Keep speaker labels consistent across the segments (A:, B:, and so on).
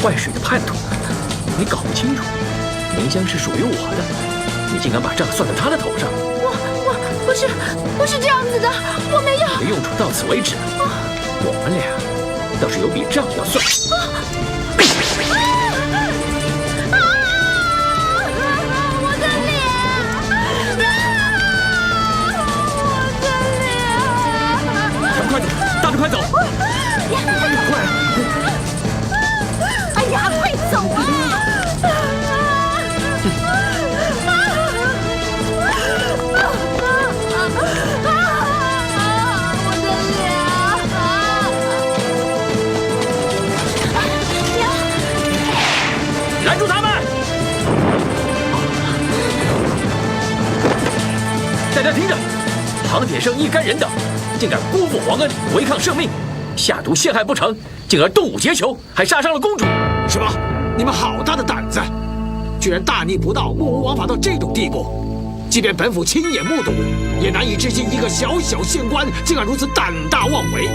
A: 坏水的叛徒，你搞不清楚，明香是属于我的，你竟敢把账算在他的头上！
B: 我不是这样子的，我没有。
A: 你的用处到此为止，我们俩倒是有笔账要算。
B: 我的脸！
A: 快走，大着快走！快！
B: 哎呀，快走啊！
A: 拦住他们！大家听着，唐铁生一干人等竟敢辜负皇恩，违抗圣命，下毒陷害不成，进而动武劫囚，还杀伤了公主。
C: 什么？你们好大的胆子！居然大逆不道，目无王法到这种地步！即便本府亲眼目睹，也难以置信一个小小县官竟敢如此胆大妄为。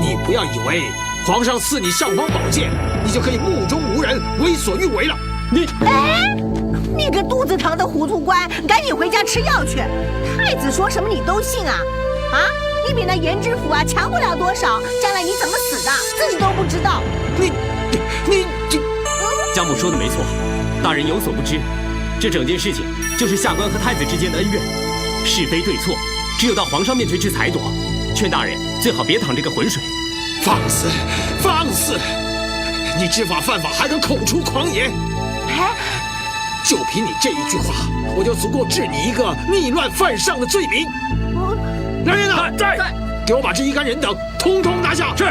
C: 你不要以为皇上赐你尚方宝剑，你就可以目中无人、为所欲为了。
D: 你个肚子疼的糊涂官，赶紧回家吃药去！太子说什么你都信啊？啊，你比那颜知府强不了多少，将来你怎么死的，自己都不知道。
C: 你
E: 江母说的没错，大人有所不知，这整件事情就是下官和太子之间的恩怨，是非对错，只有到皇上面前去裁夺。劝大人最好别淌这个浑水。
C: 放肆！放肆！你知法犯法，还敢口出狂言！就凭你这一句话，我就足够治你一个逆乱犯上的罪名。来人呐，在！给我把这一干人等通通拿下！是。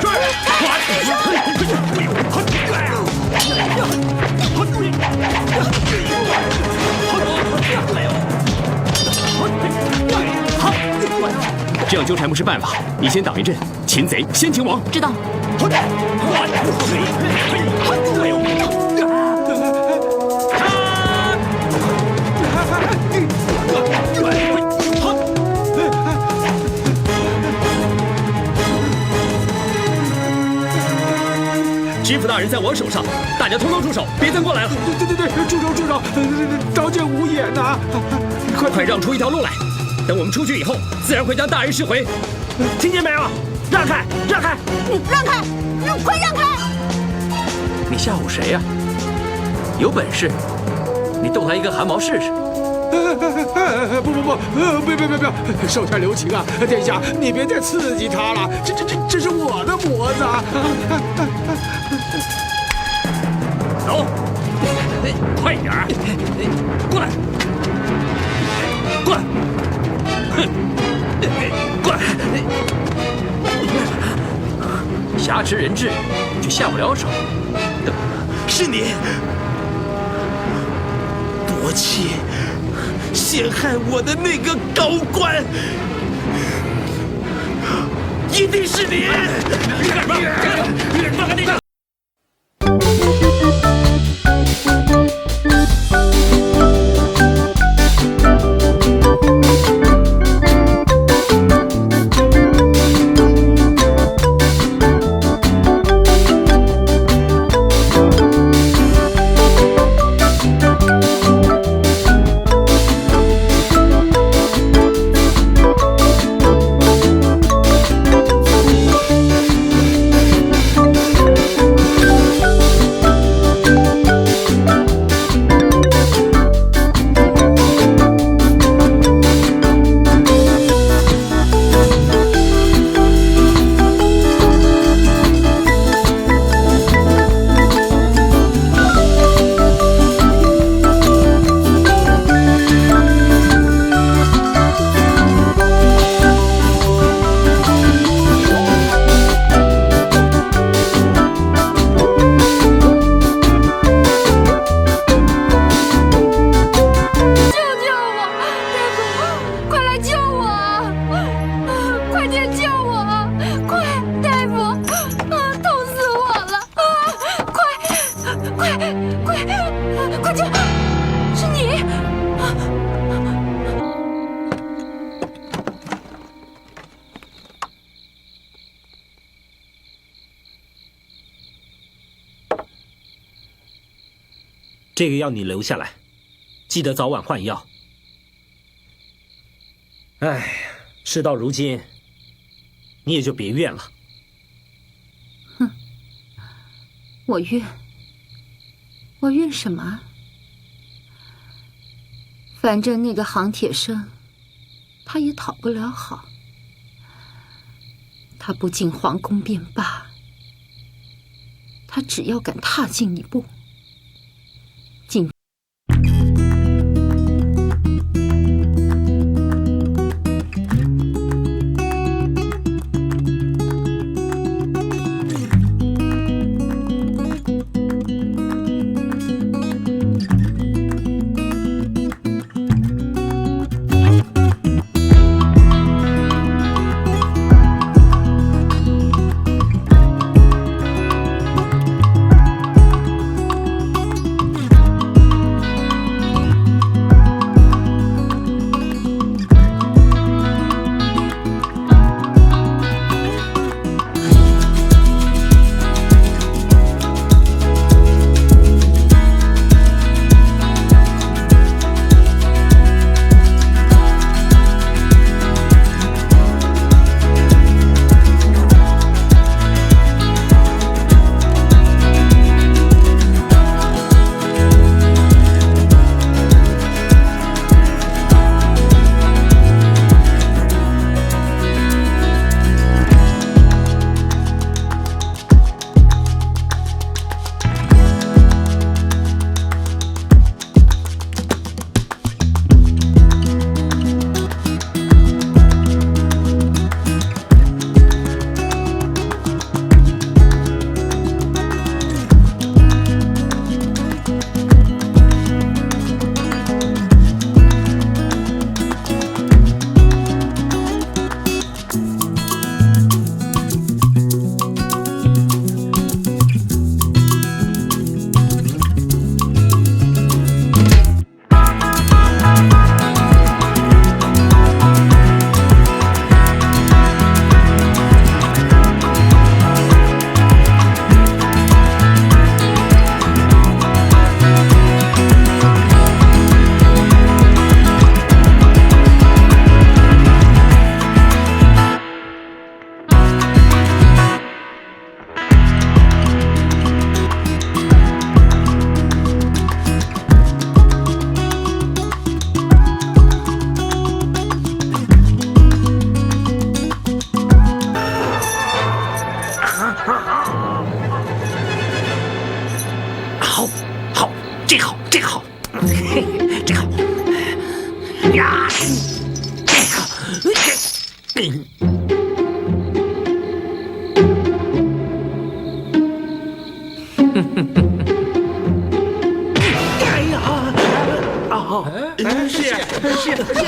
E: 这样纠缠不是办法，你先挡一阵，擒贼先擒王。
B: 知道。
E: 知府大人在我手上，大家通通住手，别再过来了。
C: 对，住手！刀剑无眼呐！
E: 快让出一条路来！等我们出去以后，自然会将大人释回。听见没有？让开！
D: 你让开！快让开！
A: 你吓唬谁呀？有本事，你动他一根汗毛试试！
C: 不，别！手下留情啊！殿下，你别再刺激他了，这是我的脖子啊！
E: 走，快点儿！过来！
A: 挟持人质，却下不了手。
F: 是你夺妻陷害我的那个高官，一定是你！
E: 你干什么？放开那个！
G: 这个要你留下来，记得早晚换药。哎，事到如今，你也就别怨了。
B: 哼，我怨什么？反正那个杭铁生，他也讨不了好。他不进皇宫便罢，他只要敢踏进一步，进。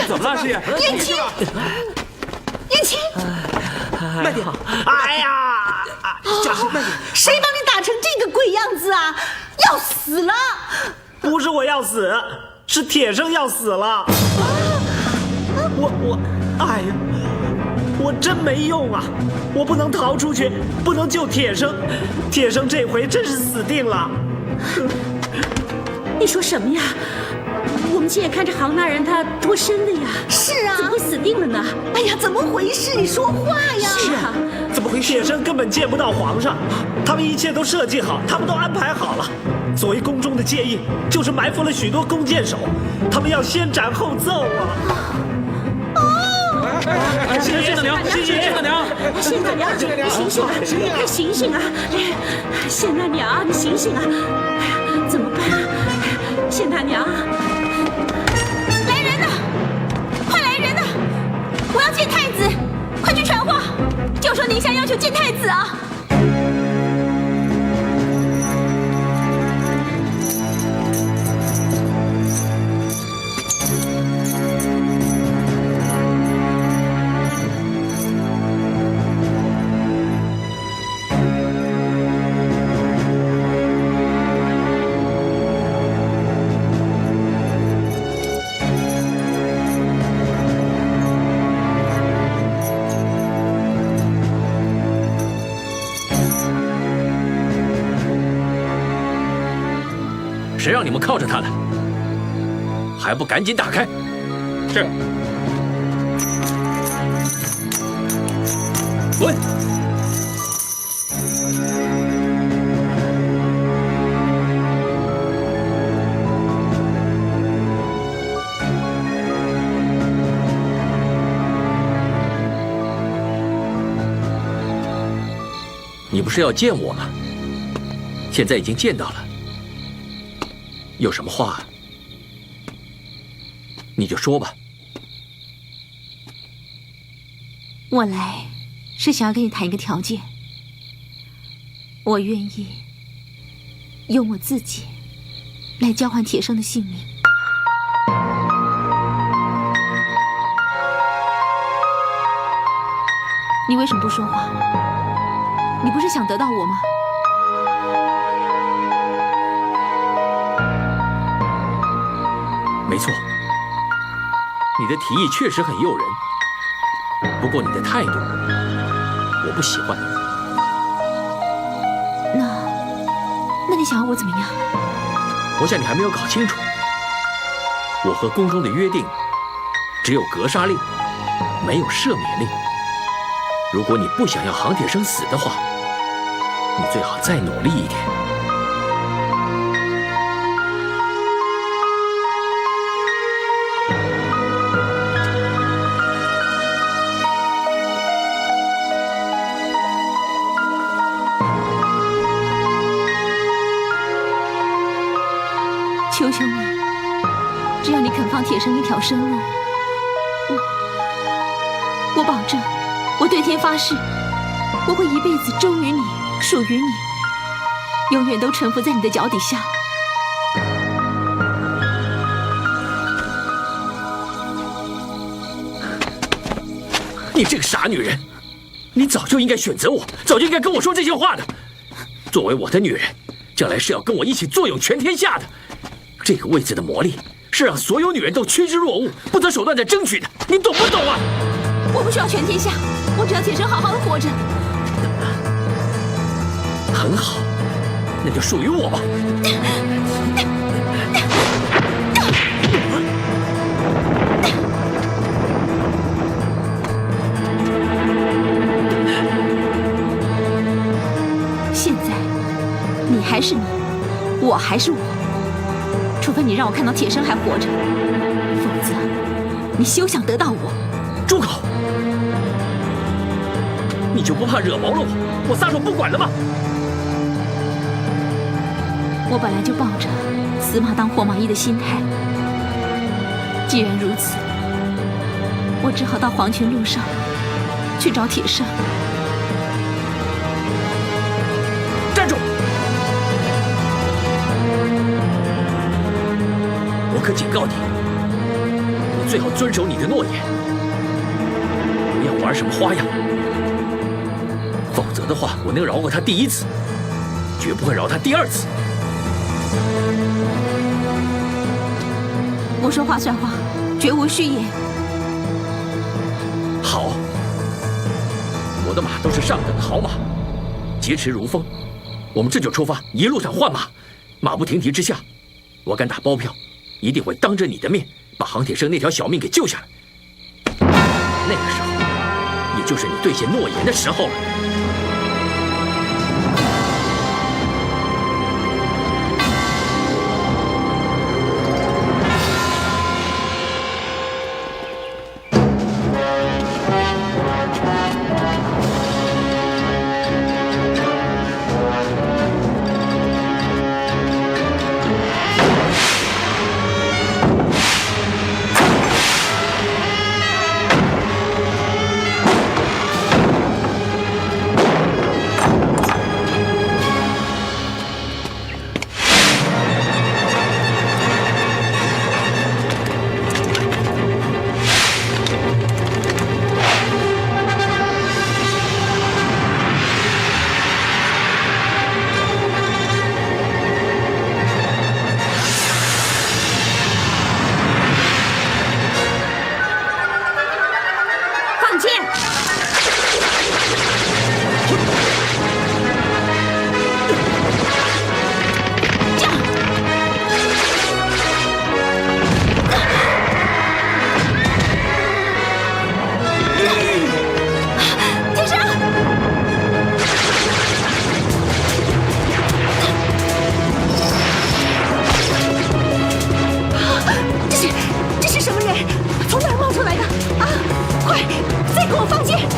E: 怎么了，师爷？
D: 燕青，燕青，
F: 慢点！哎呀，小心慢点！
D: 谁把你打成这个鬼样子啊？要死了！
G: 不是我要死，是铁生要死了。哎呀，我真没用啊！我不能逃出去，不能救铁生，铁生这回真是死定了。
B: 你说什么呀？我们亲眼看着杭大人他脱身的呀。
D: 是啊，
B: 怎么会死定了呢？
D: 哎呀，怎么回事？你说话呀！
B: 是啊，
G: 怎么回事？铁生根本见不到皇上，他们一切都设计好，他们都安排好了。所谓宫中的介印，就是埋伏了许多弓箭手，他们要先斩后奏啊！
E: 谢谢大娘，谢谢大娘，
B: 谢大娘，你醒醒啊！快醒醒啊！谢大娘，你醒醒啊！怎么办啊？谢大娘，
D: 来人呐！快来人呐！我要见太子，快去传话，就说宁夏要求见太子啊！
A: 谁让你们靠着他的？还不赶紧打开！
E: 是。
A: 滚！你不是要见我吗？现在已经见到了，有什么话你就说吧。
B: 我来是想要跟你谈一个条件，我愿意用我自己来交换铁生的性命。你为什么不说话？你不是想得到我吗？
A: 没错，你的提议确实很诱人，不过你的态度我不喜欢。
B: 那你想要我怎么样？
A: 我想你还没有搞清楚，我和宫中的约定只有格杀令，没有赦免令。如果你不想要杭铁生死的话，你最好再努力一点。
B: 求求你，只要你肯放铁生一条生路，我保证，我对天发誓，我会一辈子忠于你，属于你，永远都臣服在你的脚底下。
A: 你这个傻女人，你早就应该选择我，早就应该跟我说这些话的。作为我的女人，将来是要跟我一起坐拥全天下的。这个位子的魔力是让所有女人都趋之若鹜，不择手段在争取的，你懂不懂啊？
B: 我不需要全天下，我只要铁生好好的活着。
A: 很好，那就属于我吧。
B: 现在，你还是你，我还是我。除非你让我看到铁生还活着，否则你休想得到我。
A: 住口！你就不怕惹毛了我？我撒手不管了吗？
B: 我本来就抱着死马当活马医的心态，既然如此，我只好到黄泉路上去找铁生。
A: 站住！我可警告你，你最好遵守你的诺言，不要玩什么花样，否则的话，我能饶过他第一次，绝不会饶他第二次。
B: 我说话算话，绝无虚言。
A: 好，我的马都是上等的好马，疾驰如风。我们这就出发，一路上换马，马不停蹄之下，我敢打包票，一定会当着你的面把杭铁生那条小命给救下来。那个时候，也就是你兑现诺言的时候了。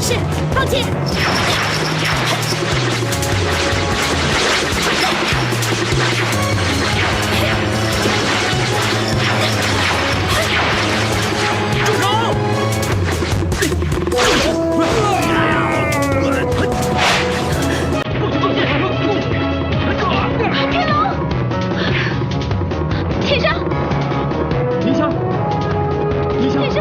B: 是，放箭。
A: 住手！
B: 天龙，铁生，
E: 林香，林香，
B: 铁生。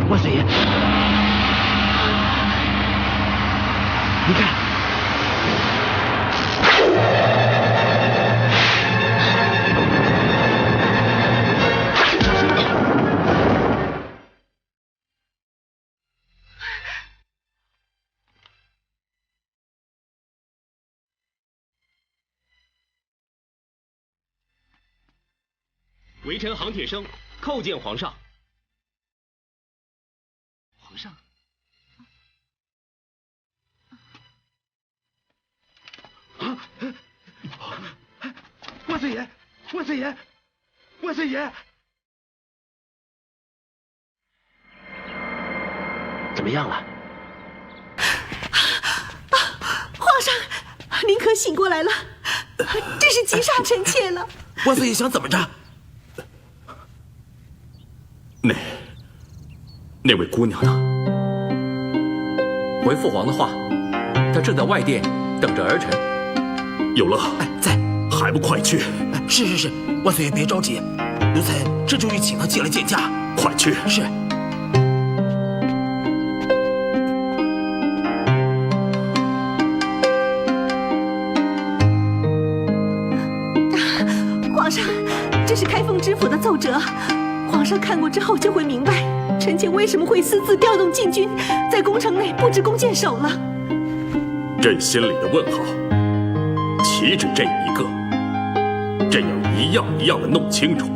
F: 万岁爷，你看，
E: 微臣杭铁生叩见皇上。
F: 皇上，万岁爷，万岁爷，万岁爷！怎么样了？
D: 皇上，您可醒过来了，真是急煞臣妾了。
F: 万岁爷想怎么着？
A: 那位姑娘呢？回父皇的话，她正在外殿等着儿臣。
F: 有了，在，还不快去？是，万岁爷别着急，奴才这就去请他借了剑架，快去。是。
D: 皇上，这是开封知府的奏折，皇上看过之后就会明白。臣妾为什么会私自调动禁军，在宫城内布置弓箭手了？
H: 朕心里的问号，岂止这一个？朕要一样一样的弄清楚。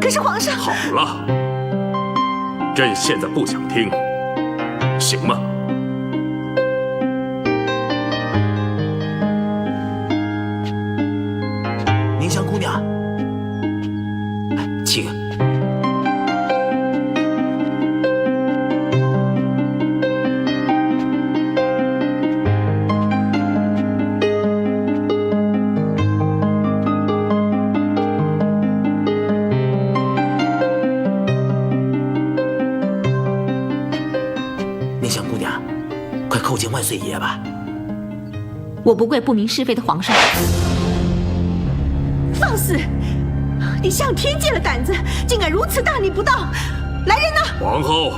D: 可是皇上……
H: 好了，朕现在不想听，行吗？
F: 宁香姑娘，请。叩见万岁爷吧！
B: 我不跪不明是非的皇上。
D: 放肆！你向天借了胆子，竟敢如此大逆不道！来人呐！
H: 皇后，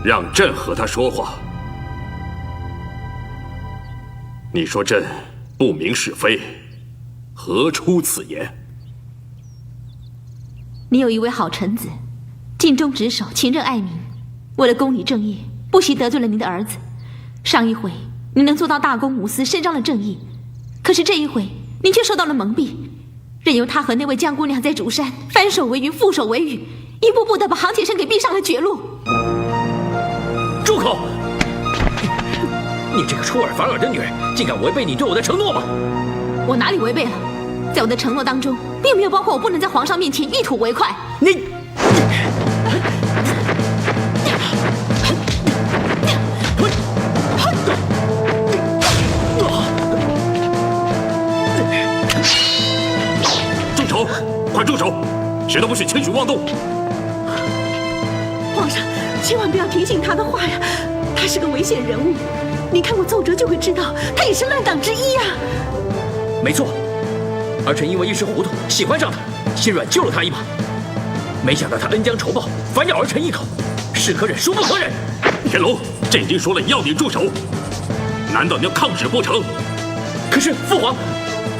H: 让朕和他说话。你说朕不明是非，何出此言？
B: 你有一位好臣子，尽忠职守，勤政爱民，为了公理正义，不惜得罪了您的儿子。上一回您能做到大公无私，伸张了正义，可是这一回您却受到了蒙蔽，任由他和那位江姑娘在竹山翻手为云，覆手为雨，一步步的把杭铁生给逼上了绝路。
A: 住口！你这个出尔反尔的女人，竟敢违背你对我的承诺吗？
B: 我哪里违背了？在我的承诺当中，并没有包括我不能在皇上面前一吐为快。
A: 你。
H: 快住手！谁都不许轻举妄动！
D: 皇上，千万不要听信他的话呀，他是个危险人物。你看过奏折就会知道，他也是乱党之一呀。
A: 没错，儿臣因为一时糊涂，喜欢上他，心软救了他一把。没想到他恩将仇报，反咬儿臣一口，是可忍孰不可忍！
H: 天龙，朕已经说了要你住手，难道你要抗旨不成？
A: 可是父皇，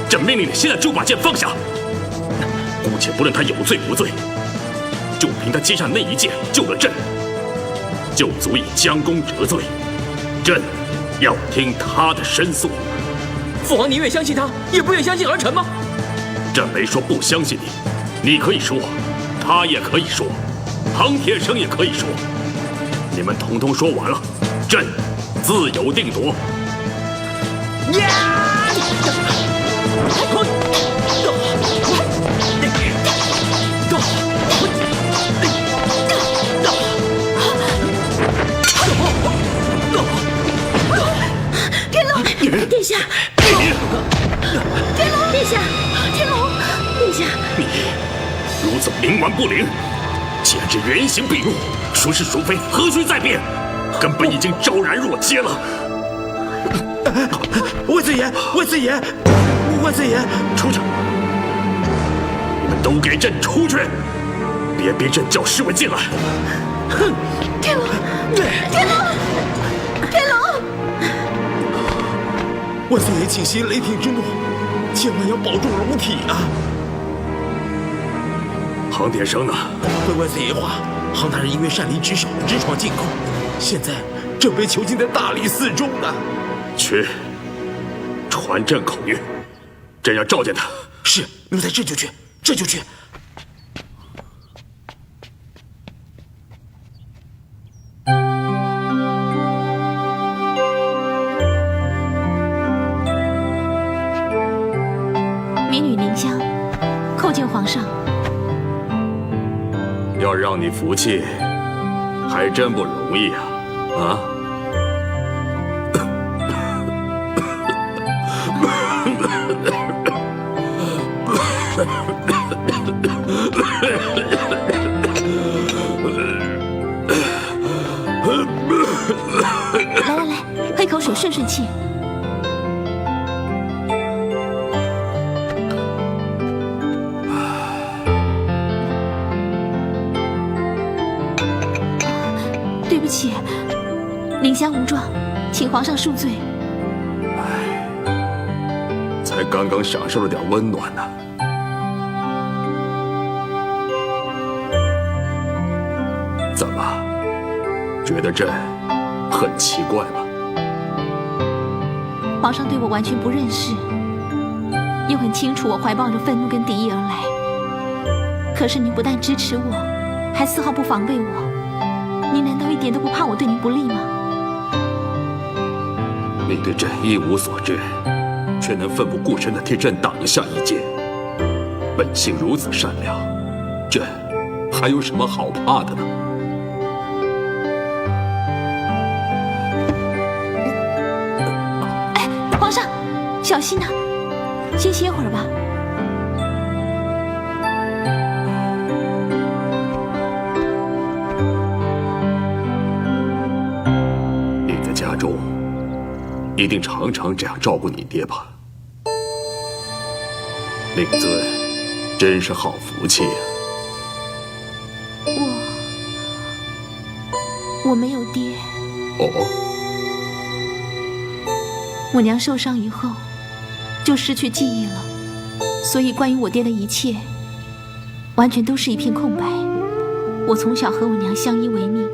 H: 朕命令你现在就把剑放下。姑且不论他有罪不罪，就凭他接下那一剑救了朕，就足以将功折罪。朕要听他的申诉。
A: 父皇宁愿相信他，也不愿相信儿臣吗？
H: 朕没说不相信你，你可以说，他也可以说，杭铁生也可以说。你们统统说完了，朕自有定夺。
I: 下，天龙，殿下，天龙，殿下，
H: 你如此冥顽不灵，简直原形毕露，孰是孰非，何须再辩？根本已经昭然若揭了。
F: 万岁爷，万岁爷，万岁爷，
H: 出去！你们都给朕出去！别逼朕叫侍卫进来！
I: 哼！天龙，天龙，天龙！
F: 万岁爷，请息雷霆之怒，千万要保重龙体啊！
H: 杭天生呢？
F: 回万岁爷话，杭大人因为擅离职守，直闯禁宫，现在正被囚禁在大理寺中呢。
H: 去，传朕口谕，朕要召见他。
F: 是，奴才这就去，这就去。
B: 民女临香，叩见皇上。
H: 要让你服气，还真不容易啊！啊！
B: 来，喝一口水顺顺气。对不起，临香无状，请皇上恕罪。
H: 才刚刚享受了点温暖呢。怎么，觉得朕很奇怪吗？
B: 皇上对我完全不认识，又很清楚我怀抱着愤怒跟敌意而来。可是您不但支持我，还丝毫不防备我。您难道一点都不怕我对您不利吗？
H: 你对朕一无所知，却能奋不顾身地替朕挡下一剑，本性如此善良，朕还有什么好怕的呢？
B: 哎，皇上，小心啊！先歇会儿吧。
H: 你在家中一定常常这样照顾你爹吧？令尊真是好福气啊！
B: 我没有爹。
H: 哦，
B: 我娘受伤以后就失去记忆了，所以关于我爹的一切完全都是一片空白。我从小和我娘相依为命，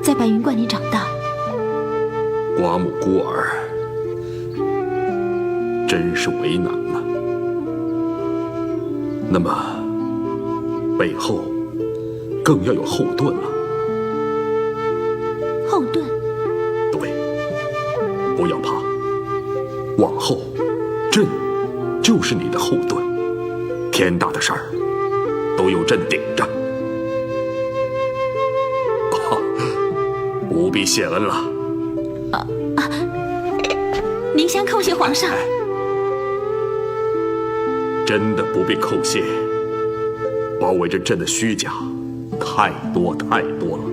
B: 在白云观里长大。
H: 寡母孤儿，真是为难呐。那么，背后更要有后盾了。
B: 后盾？
H: 对，不要怕，往后，朕就是你的后盾，天大的事儿都有朕顶着。不必谢恩了。
B: 您先叩谢皇上。
H: 真的不必叩谢，包围着朕的虚假太多太多了。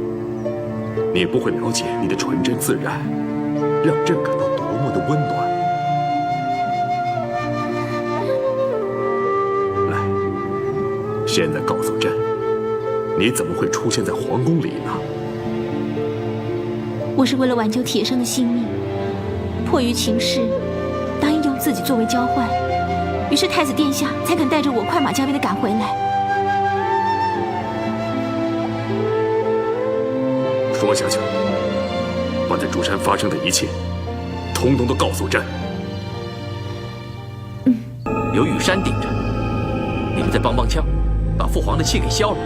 H: 你不会了解你的纯真自然，让朕感到多么的温暖。来，现在告诉朕，你怎么会出现在皇宫里呢？
B: 我是为了挽救铁生的性命，迫于情势，答应用自己作为交换，于是太子殿下才肯带着我快马加鞭地赶回来。
H: 说下去，把在竹山发生的一切，统统都告诉朕。
A: 有羽山顶着，你们再帮帮腔，把父皇的气给消了，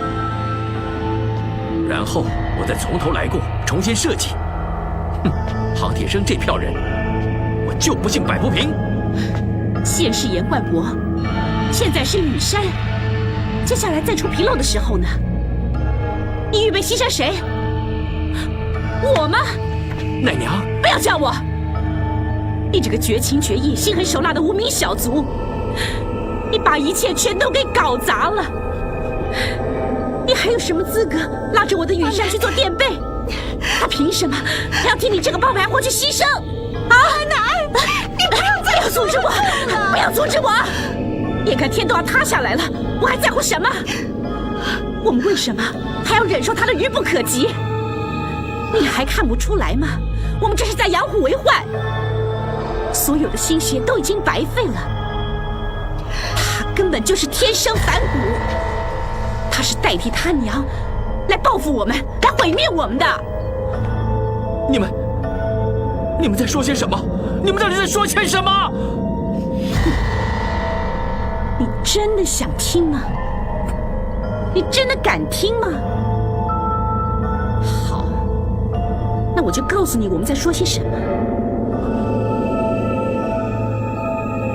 A: 然后我再从头来过，重新设计。哼，杭铁生这票人，我就不信摆不平。
I: 先是严冠伯，现在是羽山，接下来再出纰漏的时候呢？你预备牺牲谁？我吗？
A: 奶娘，
I: 不要叫我！你这个绝情绝义、心狠手辣的无名小卒，你把一切全都给搞砸了。你还有什么资格拉着我的羽山去做垫背？他凭什么还要替你这个冒牌货去牺牲？啊，奶，你不要阻止我，不要阻止我！眼看天都要塌下来了，我还在乎什么？我们为什么还要忍受他的愚不可及？你还看不出来吗？我们这是在养虎为患，所有的心血都已经白费了。他根本就是天生反骨，他是代替他娘来报复我们，来毁灭我们的。
A: 你们在说些什么？你们到底在说些什么？
I: 你真的想听吗？你真的敢听吗？好，那我就告诉你我们在说些什么。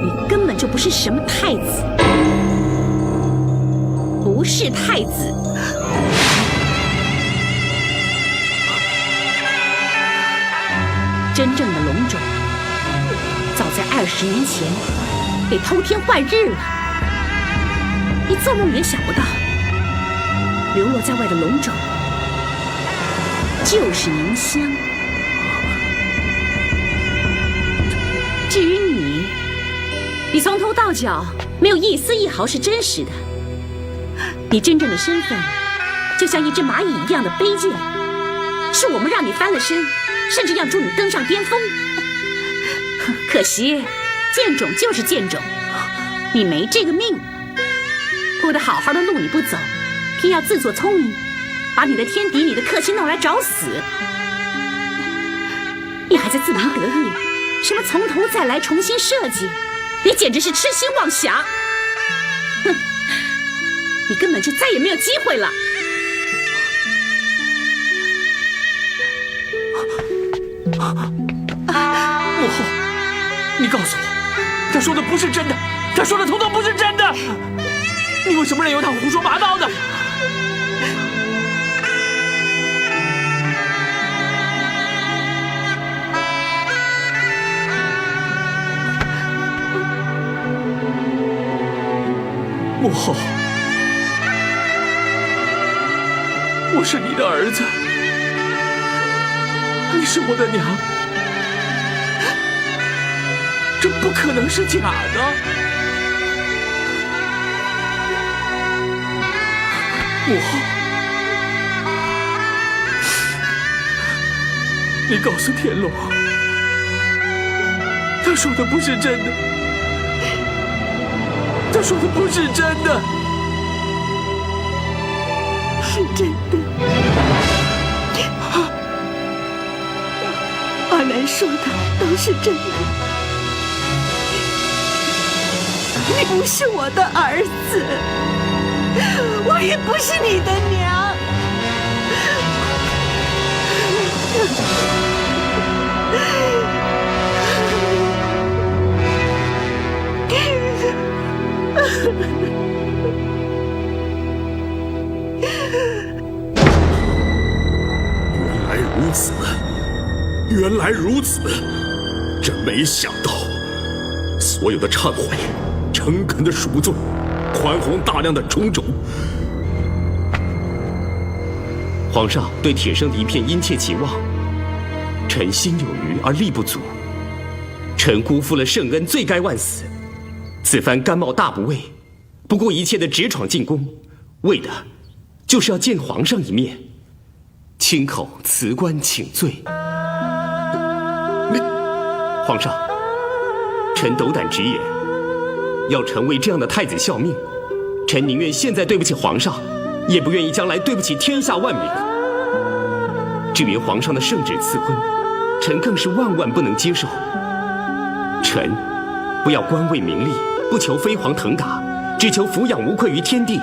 I: 你根本就不是什么太子，不是太子。真正的龙种，早在20年前被偷天换日了。你做梦也想不到，流落在外的龙种就是宁香。至于你从头到脚没有一丝一毫是真实的。你真正的身份，就像一只蚂蚁一样的卑贱，是我们让你翻了身，甚至要助你登上巅峰。可惜，贱种就是贱种，你没这个命。铺得好好的路你不走，偏要自作聪明，把你的天敌、你的克星弄来找死。你还在自鸣得意，什么从头再来重新设计，你简直是痴心妄想。哼，你根本就再也没有机会了。
A: 母后，你告诉我，他说的不是真的，他说的统统不是真的。你为什么任由他胡说八道呢？母后，我是你的儿子，你是我的娘，这不可能是假的。母后，你告诉天龙，他说的不是真的，他说的不是真的，
D: 是真的。阿南说的都是真的。你不是我的儿子，我也不是你的娘。
H: 原来如此，原来如此，真没想到，所有的忏悔，诚恳的赎罪，宽宏大量的种种。
E: 皇上对铁生的一片殷切期望，臣心有余而力不足，臣辜负了圣恩，罪该万死。此番甘冒大不韪，不顾一切的直闯进宫，为的就是要见皇上一面，亲口辞官请罪。皇上，臣斗胆直言，要臣为这样的太子效命，臣宁愿现在对不起皇上，也不愿意将来对不起天下万民。至于皇上的圣旨赐婚，臣更是万万不能接受。臣不要官位名利，不求飞黄腾达，只求抚养无愧于天地。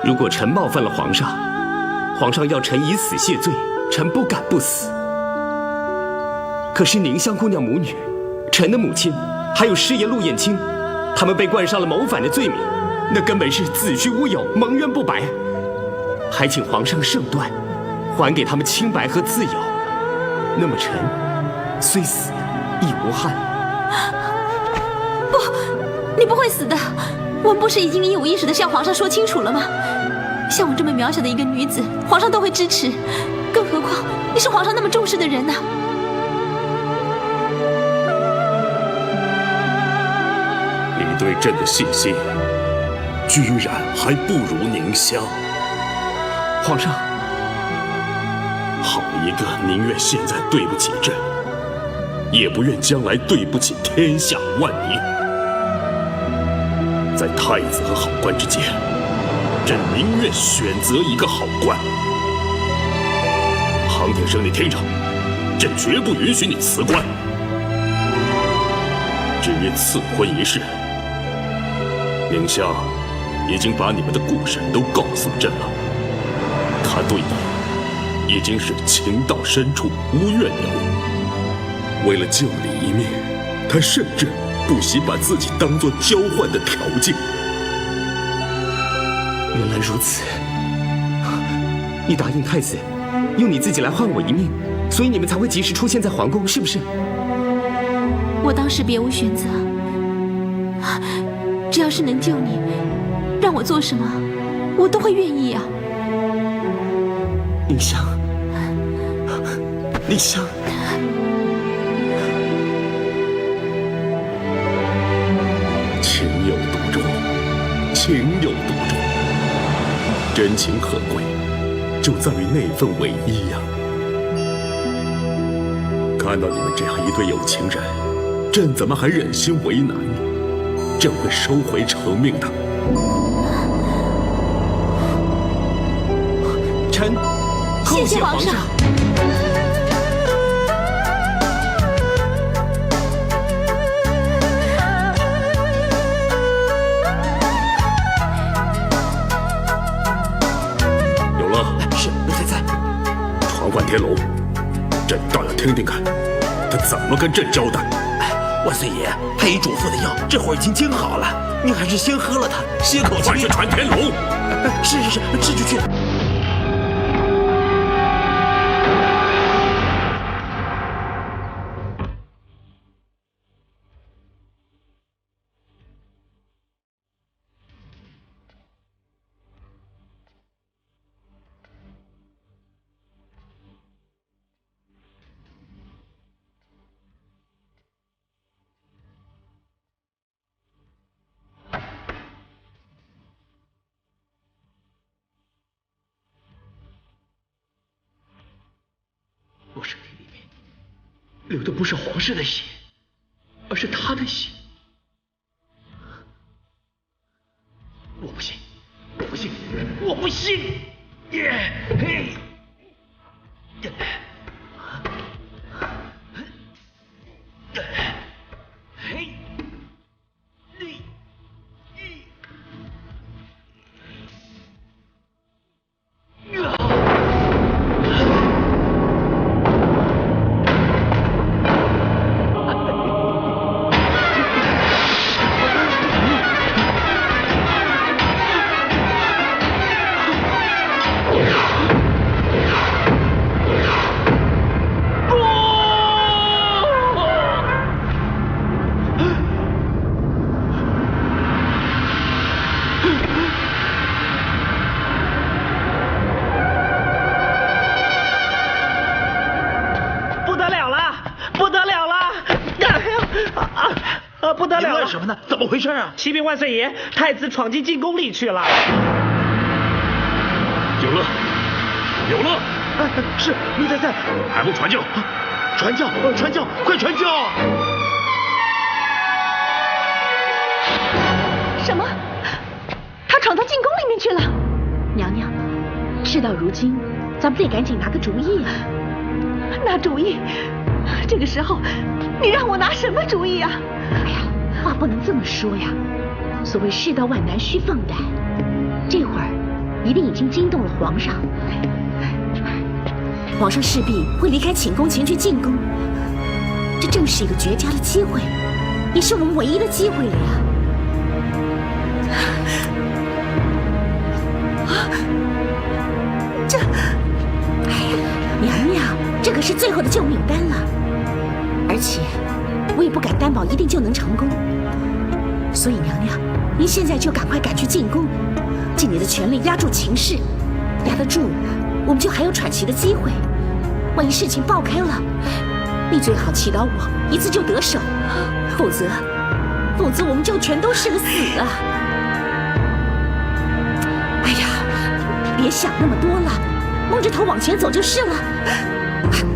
E: 如果臣冒犯了皇上，皇上要臣以死谢罪，臣不敢不死。可是宁香姑娘母女，臣的母亲，还有师爷陆彦卿，他们被冠上了谋反的罪名，那根本是子虚乌有，蒙冤不白。还请皇上圣断，还给他们清白和自由。那么臣虽死亦无憾。
B: 不，你不会死的。我们不是已经一五一十的向皇上说清楚了吗？像我这么渺小的一个女子，皇上都会支持，更何况你是皇上那么重视的人呢？
H: 你对朕的信心，居然还不如宁香。
E: 皇上，
H: 好一个宁愿现在对不起朕，也不愿将来对不起天下万民。在太子和好官之间，朕宁愿选择一个好官。杭廷生，你听着，朕绝不允许你辞官。至于赐婚一事，宁香已经把你们的故事都告诉朕了。他对你已经是情到深处无怨尤。为了救你一命，他甚至不惜把自己当作交换的条件。
E: 原来如此，你答应太子，用你自己来换我一命，所以你们才会及时出现在皇宫，是不是？
B: 我当时别无选择，只要是能救你，让我做什么，我都会愿意啊。
E: 宁香，宁香。
H: 情有独钟，情有独钟。真情可贵，就在于那份唯一呀。看到你们这样一对有情人，朕怎么还忍心为难呢？朕会收回成命的。
E: 臣叩谢皇上。
H: 有了，
F: 是奴才在。
H: 传唤天龙，朕倒要听听看，他怎么跟朕交代。
F: 万岁爷，太医嘱咐的药这会儿已经煎好了，您还是先喝了它，歇口气。
H: 快去传天龙！
F: 是，这就去。
A: 我身体里面流的不是皇室的血，而是他的血。我不信，我不信，我不信！嘿。
G: 不得了了！
F: 你乱什么呢？怎么回事啊？
G: 启禀万岁爷，太子闯进禁宫里去了。
H: 有了，有了！
F: 是奴才在。
H: 还不传教？
F: 传教，传教，快传教！
B: 什么？他闯到禁宫里面去了？
I: 娘娘，事到如今，咱们得赶紧拿个主意啊！
B: 拿主意？这个时候，你让我拿什么主意啊？
I: 哎呀，话不能这么说呀。所谓事到万难须放胆，这会儿一定已经惊动了皇上。皇上势必会离开寝宫前去进宫，这正是一个绝佳的机会，也是我们唯一的机会了呀。这，哎呀，娘娘，这可是最后的救命丹了，而且定就能成功。所以娘娘，您现在就赶快赶去进宫，尽你的全力压住情势，压得住，我们就还有喘息的机会。万一事情爆开了，你最好祈祷我一次就得手，否则我们就全都是个死啊！哎呀，别想那么多了，蒙着头往前走就是了。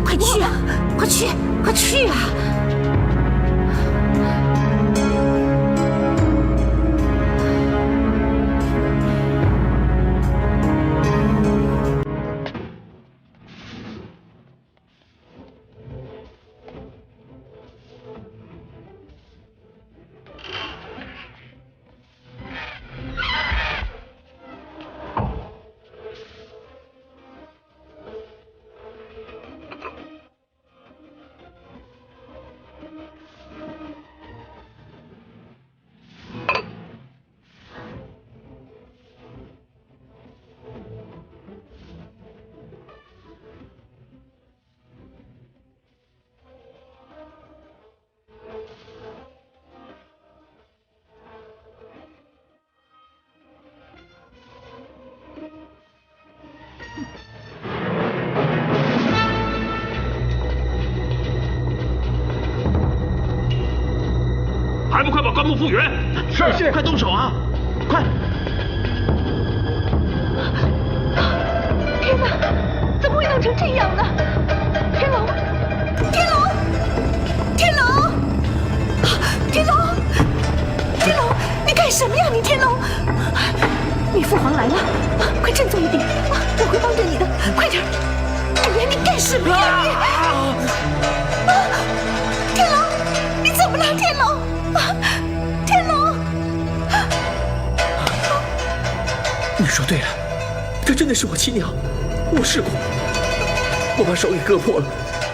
I: 快去啊！快去！快去啊！
H: 还不快把棺木复原！
F: 是，快动手啊！快！
D: 天哪，怎么会弄成这样呢？天龙，天龙，天龙，天龙，天龙，你干什么呀？你天龙，女父皇来了，快振作一点，我会帮着你的，快点！哎呀，你干什么呀你？天龙，你怎么了？天龙，天龙，
A: 你说对了，她真的是我亲娘，我试过，我把手给割破了，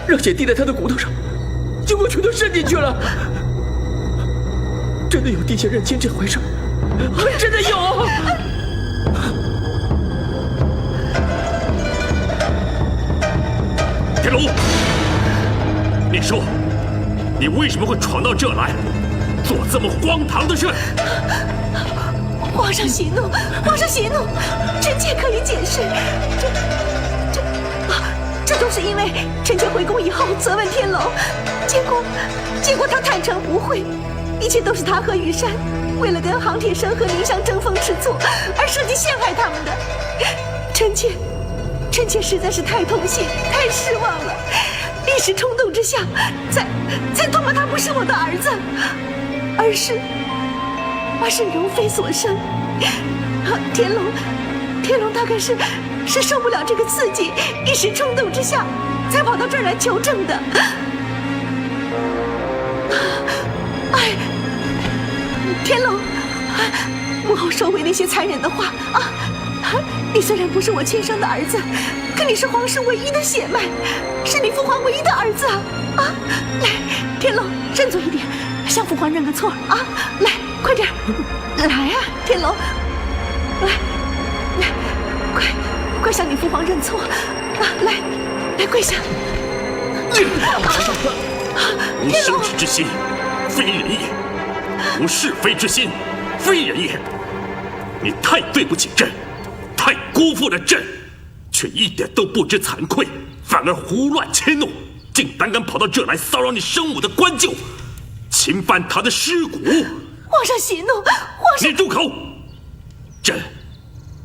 A: 让血滴在她的骨头上，结果全都渗进去了。真的有地下认亲这回事，真的有。
H: 天龙，你说，你为什么会闯到这来，做这么荒唐的事？
D: 皇上息怒，皇上息怒，臣妾可以解释，这都是因为臣妾回宫以后责问天龙，结果他坦诚不讳，一切都是他和羽山为了跟杭铁生和宁香争风吃醋而设计陷害他们的。臣妾实在是太痛心，太失望了，一时冲动之下，才痛了他不是我的儿子，而是容妃所生。天龙大概是受不了这个刺激，一时冲动之下，才跑到这儿来求证的。哎，天龙，母后收回那些残忍的话啊！你虽然不是我亲生的儿子，可你是皇室唯一的血脉，是你父皇唯一的儿子啊！来，天龙，振作一点，向父皇认个错啊！来，快点，来啊，天龙，来，快向你父皇认错啊！来跪下！
H: 无生之之心，非人也；无是非之心，非人也。你太对不起朕，太辜负了朕，却一点都不知惭愧，反而胡乱迁怒，竟胆敢跑到这来骚扰你生母的棺柩，侵犯她的尸骨。
D: 皇上息怒，皇上！
H: 你住口！朕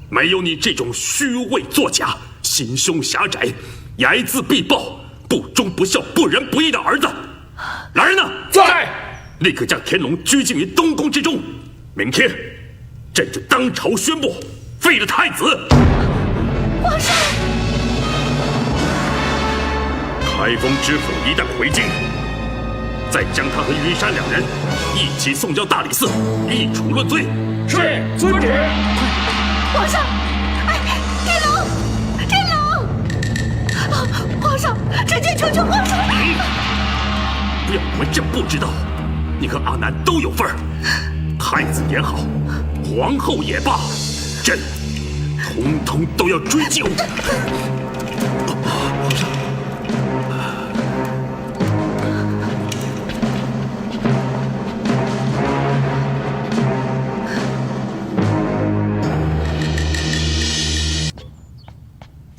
H: 没有你这种虚伪作假、心胸狭窄、睚眦必报、不忠不孝、不仁不义的儿子。来人呐，
A: 在！
H: 立刻将天龙拘禁于东宫之中。明天，朕就当朝宣布废了太子。
D: 皇上！
H: 开封知府一旦回京，再将他和云山两人一起送交大理寺，一处论罪。
A: 是，遵旨。
D: 皇上，哎，天龙，皇上，臣妾求皇上！
H: 不要以为朕不知道，你和阿南都有份儿。太子也好，皇后也罢，朕统统都要追究。
A: 皇上，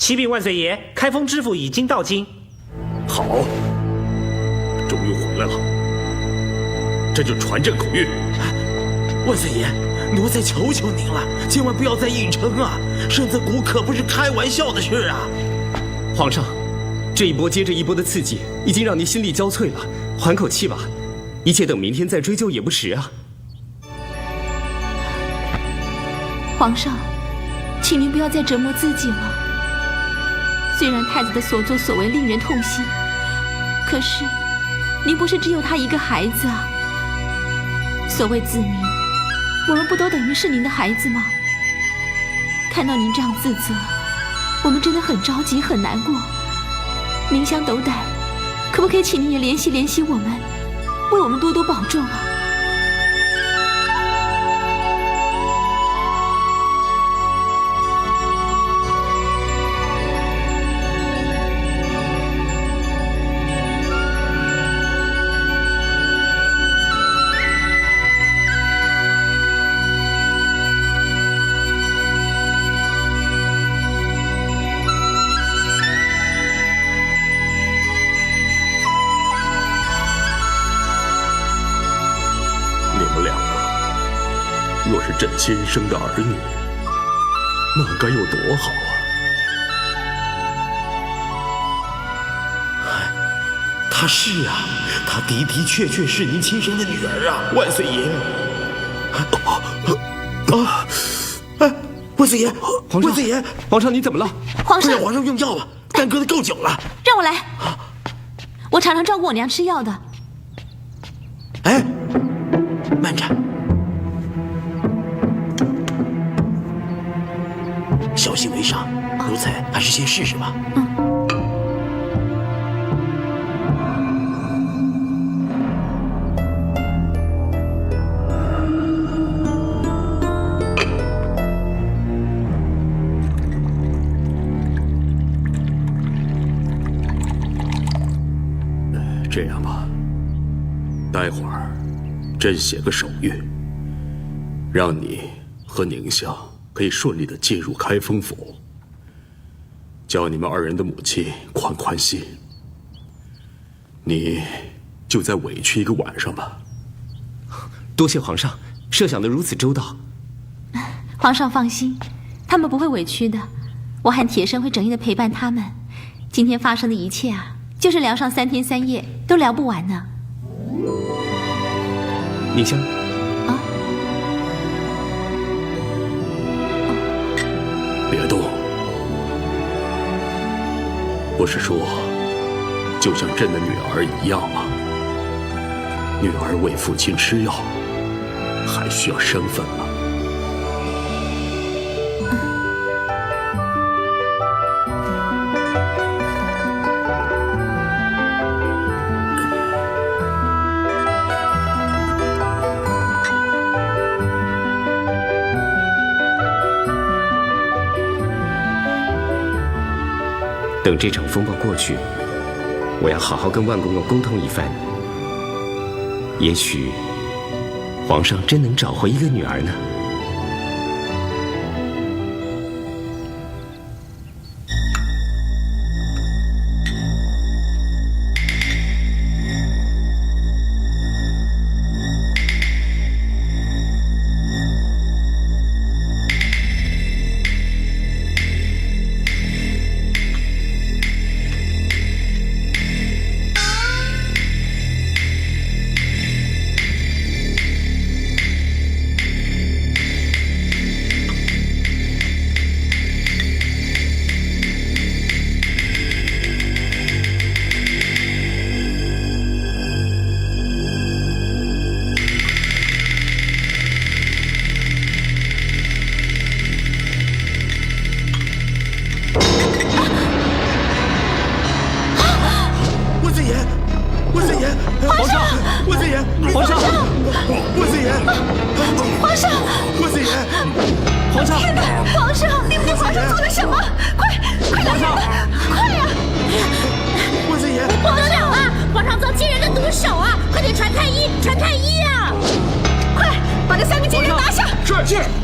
G: 启禀万岁爷，开封知府已经到京。
H: 好，终于回来了，这就传朕口谕。
F: 万岁爷，奴才求求您了，千万不要再硬撑啊！身子骨可不是开玩笑的事啊！
E: 皇上，这一波接着一波的刺激，已经让您心力交瘁了，缓口气吧，一切等明天再追究也不迟啊。
B: 皇上，请您不要再折磨自己了。虽然太子的所作所为令人痛心，可是您不是只有他一个孩子啊。所谓子民，我们不都等于是您的孩子吗？看到您这样自责，我们真的很着急，很难过。明香斗胆，可不可以请您也联系联系我们，为我们多多保重啊？
H: 若是朕亲生的儿女，那该有多好
F: 啊！她是啊，她的的确确是您亲生的女儿啊，万岁爷！万岁爷，
E: 皇上，
F: 万岁爷，
E: 皇上，你怎么了？
B: 皇上，
F: 快让皇上用药吧，耽搁的够久了。
B: 让我来，我常常照顾我娘吃药的。
F: 哎，慢着。小心为上，奴才还是先试试吧。
H: 这样吧，待会儿朕写个手谕，让你和宁香可以顺利地进入开封府，叫你们二人的母亲宽宽心。你就再委屈一个晚上吧。
E: 多谢皇上，设想得如此周到。
B: 皇上放心，他们不会委屈的，我和铁生会整夜的陪伴他们。今天发生的一切啊，就是聊上3天3夜都聊不完呢。
E: 宁香。
H: 别动！不是说，就像朕的女儿一样吗？女儿为父亲吃药，还需要身份吗？
E: 等这场风暴过去，我要好好跟万公公沟通一番。也许，皇上真能找回一个女儿呢。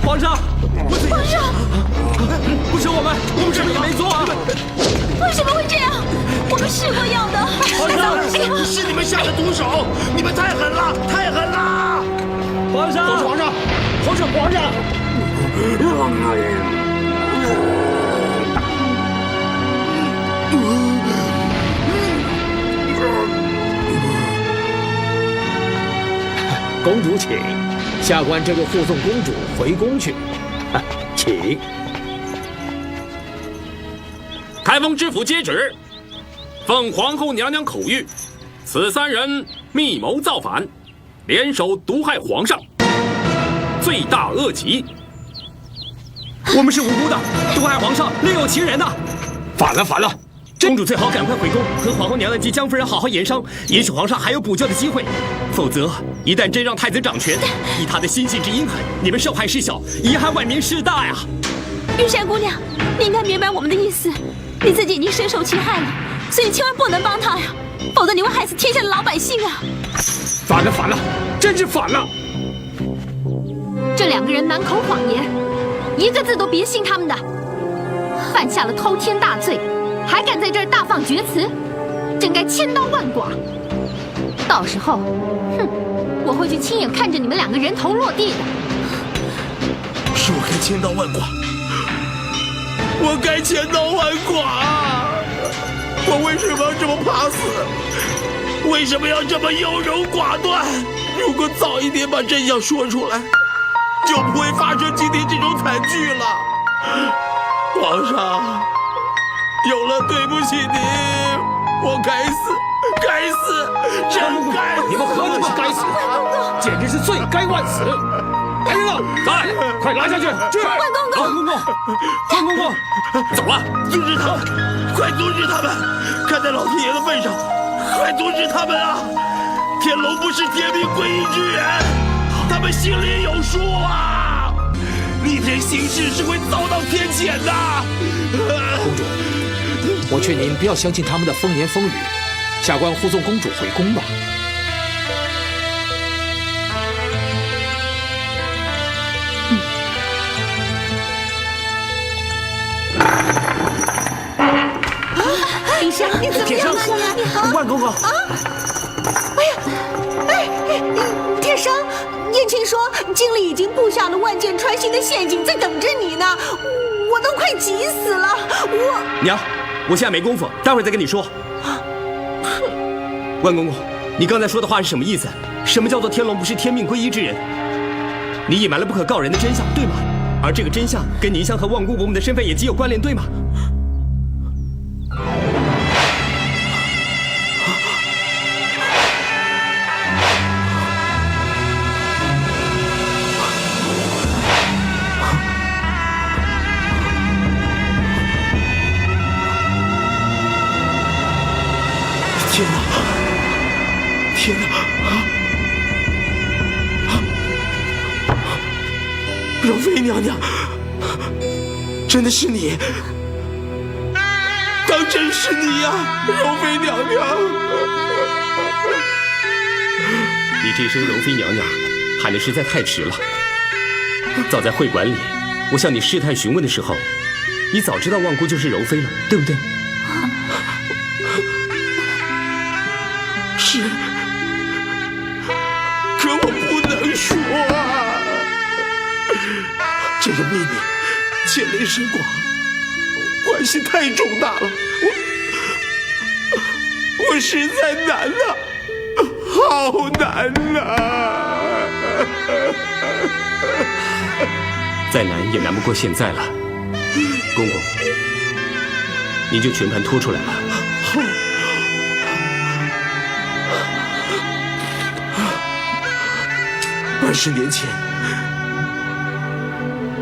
E: 皇上，不是我们什么也没做啊！
B: 是我要的。
G: 皇上，
F: 是你们下的毒手，你们太狠了，太狠了！
G: 皇上，
C: 皇上，皇上，皇上！公主请，下官这个护送公主回宫去。请。
H: 开封知府接旨，奉皇后娘娘口谕，此3人密谋造反，联手毒害皇上，罪大恶极。
E: 我们是无辜的，毒害皇上另有其人呐！
C: 反了，反了！
E: 公主最好赶快回宫，和皇后娘娘及江夫人好好言商，也许皇上还有补救的机会。否则，一旦真让太子掌权，以他的心性之阴狠，你们受害事小，贻害万民事大呀！
B: 玉山姑娘，你应该明白我们的意思，你自己已经深受其害了，所以千万不能帮他呀，否则你会害死天下的老百姓啊！
C: 反了，反了，真是反了！
B: 这2个人满口谎言，一个字都别信他们的，犯下了偷天大罪，还敢在这儿大放厥词，真该千刀万剐。到时候，我会去亲眼看着你们2个人头落地的。
F: 是我该千刀万剐，我该千刀万剐！我为什么要这么怕死？为什么要这么优柔寡断？如果早一点把真相说出来，就不会发生今天这种惨剧了。皇上，有了对不起您，我该死，该死，真该死！
C: 你们何止是该死，简直是罪该万死！来人啊，来，快拉下去！
B: 万公公，
C: 万公公，
H: 走了！
F: 阻止他们，快阻止他们！看在老天爷的份上，快阻止他们啊！天龙不是天命归一之人，他们心里有数啊！逆天行事是会遭到天谴的。
C: 公主，我劝您不要相信他们的风言风语，下官护送公主回宫吧。
D: 李生，你怎么样了？
G: 万公公，
D: 铁生，燕青说经理已经布下了万箭穿心的陷阱，在等着你呢，我都快急死了。
E: 娘，我现在没工夫，待会儿再跟你说。万公公，你刚才说的话是什么意思？什么叫做天龙不是天命归一之人？你隐瞒了不可告人的真相，对吗？而这个真相跟宁香和万姑伯母的身份也极有关联，对吗？
F: 天哪！天哪！柔妃娘娘，真的是你！当真是你呀，柔妃娘娘！
E: 你这声柔妃娘娘喊的实在太迟了。早在会馆里，我向你试探询问的时候，你早知道万姑就是柔妃了，对不对？
F: 是，可我不能说啊！这个秘密牵连深广，关系太重大了，我实在难呐，好难呐！
E: 再难也难不过现在了，公公，您就全盘托出来吧。
F: 20年前，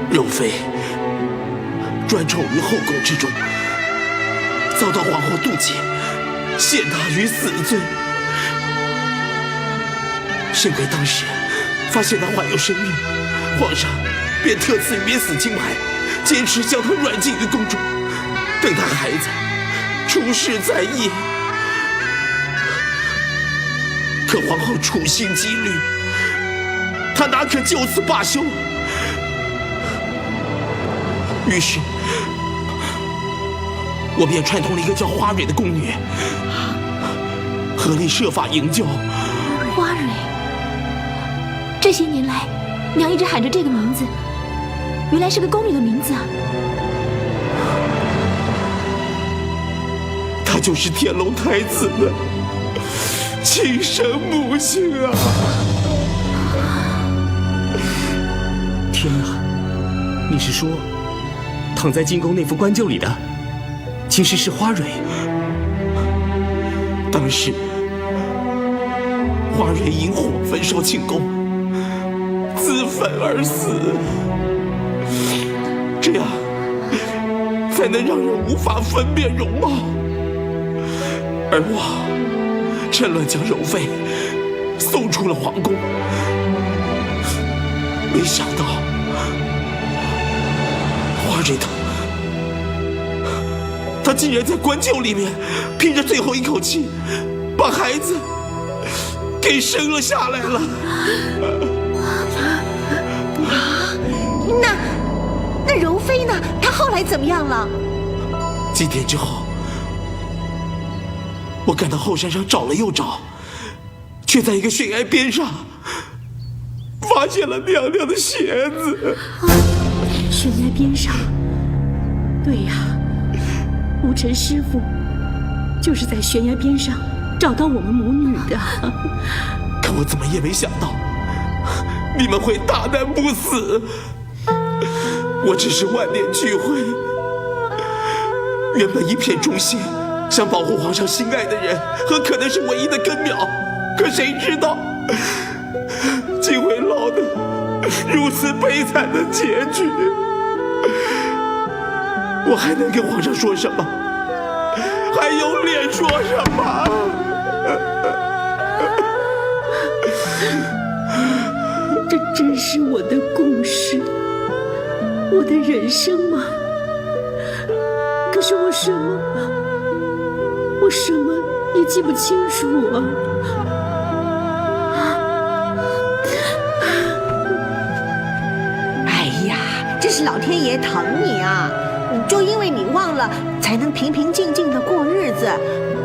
F: 柔妃专宠于后宫之中，遭到皇后妒忌，陷她于死罪。幸亏当时发现她怀有身孕，皇上便特赐免死金牌，坚持将她软禁于宫中，等她孩子出世在业。可皇后处心积虑，他哪可就此罢休？于是我便串通了一个叫花蕊的宫女，合力设法营救。
B: 花蕊，这些年来，娘一直喊着这个名字，原来是个宫女的名字啊！
F: 她就是天龙太子的亲生母亲啊！
E: 天哪，你是说，躺在进宫那副棺柩里的，其实是花蕊？
F: 当时，花蕊引火焚烧庆宫，自焚而死，这样才能让人无法分辨容貌。而我趁乱将柔妃送出了皇宫，没想到花蕊她竟然在棺柩里面拼着最后一口气，把孩子给生了下来了。
D: 那柔妃呢？她后来怎么样了？
F: 几天之后，我赶到后山上找了又找，却在一个悬崖边上发现了娘娘的鞋子。
I: 悬崖边上，对呀，吴尘师傅就是在悬崖边上找到我们母女的。
F: 可我怎么也没想到，你们会大难不死。我只是万念俱灰，原本一片忠心，想保护皇上心爱的人和可能是唯一的根苗，可谁知道竟会落得如此悲惨的结局。我还能跟皇上说什么？还有脸说什么？
I: 这真是我的故事，我的人生吗？可是我什么也记不清楚啊！
D: 哎呀，这是老天爷疼你啊！就因为你忘了，才能平平静静的过日子，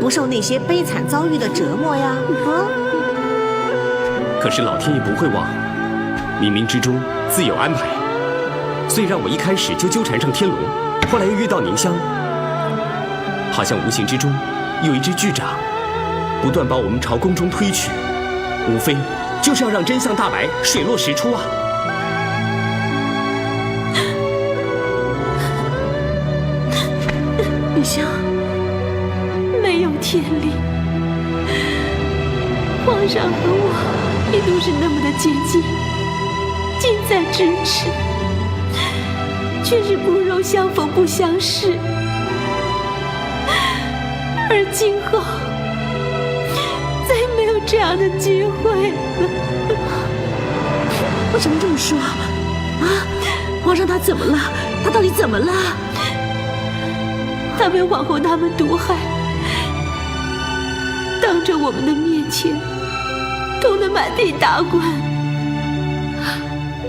D: 不受那些悲惨遭遇的折磨呀！
E: 可是老天爷不会忘，冥冥之中自有安排。虽然我一开始就纠缠上天龙，后来又遇到宁香，好像无形之中有一只巨掌，不断把我们朝宫中推去，无非就是要让真相大白，水落石出啊！
I: 宁香，没有天理，皇上和我一度是那么的接近，近在咫尺，却是骨肉相逢不相识。而今后再没有这样的机会了。为什么这么说啊？皇上他怎么了？他到底怎么了？他被皇后他们毒害，当着我们的面前痛得满地打滚。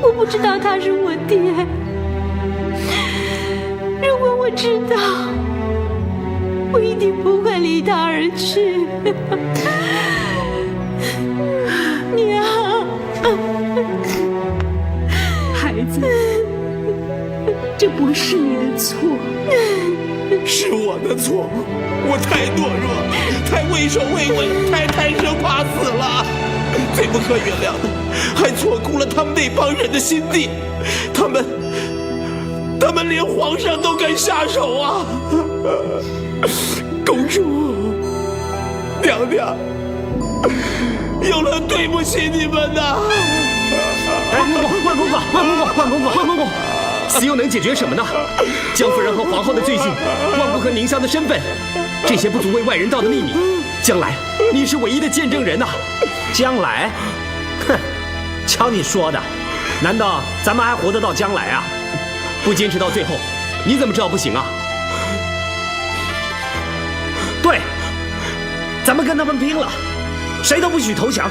I: 我不知道他是我爹，如果我知道，我一定不会离他而去。娘，孩子，这不是你的错，
F: 是我的错，我太懦弱，太畏首畏尾，太贪生怕死了。最不可原谅的，还错估了他们那帮人的心地，他们连皇上都敢下手啊！公主，娘娘，有人对不起你们呐！
E: 万公公，死又能解决什么呢？江夫人和皇后的罪行，万不和宁香的身份，这些不足为外人道的秘密，将来你是唯一的见证人呐！
G: 将来，哼，瞧你说的，难道咱们还活得到将来啊？
E: 不坚持到最后，你怎么知道不行啊？
G: 对，咱们跟他们拼了，谁都不许投降。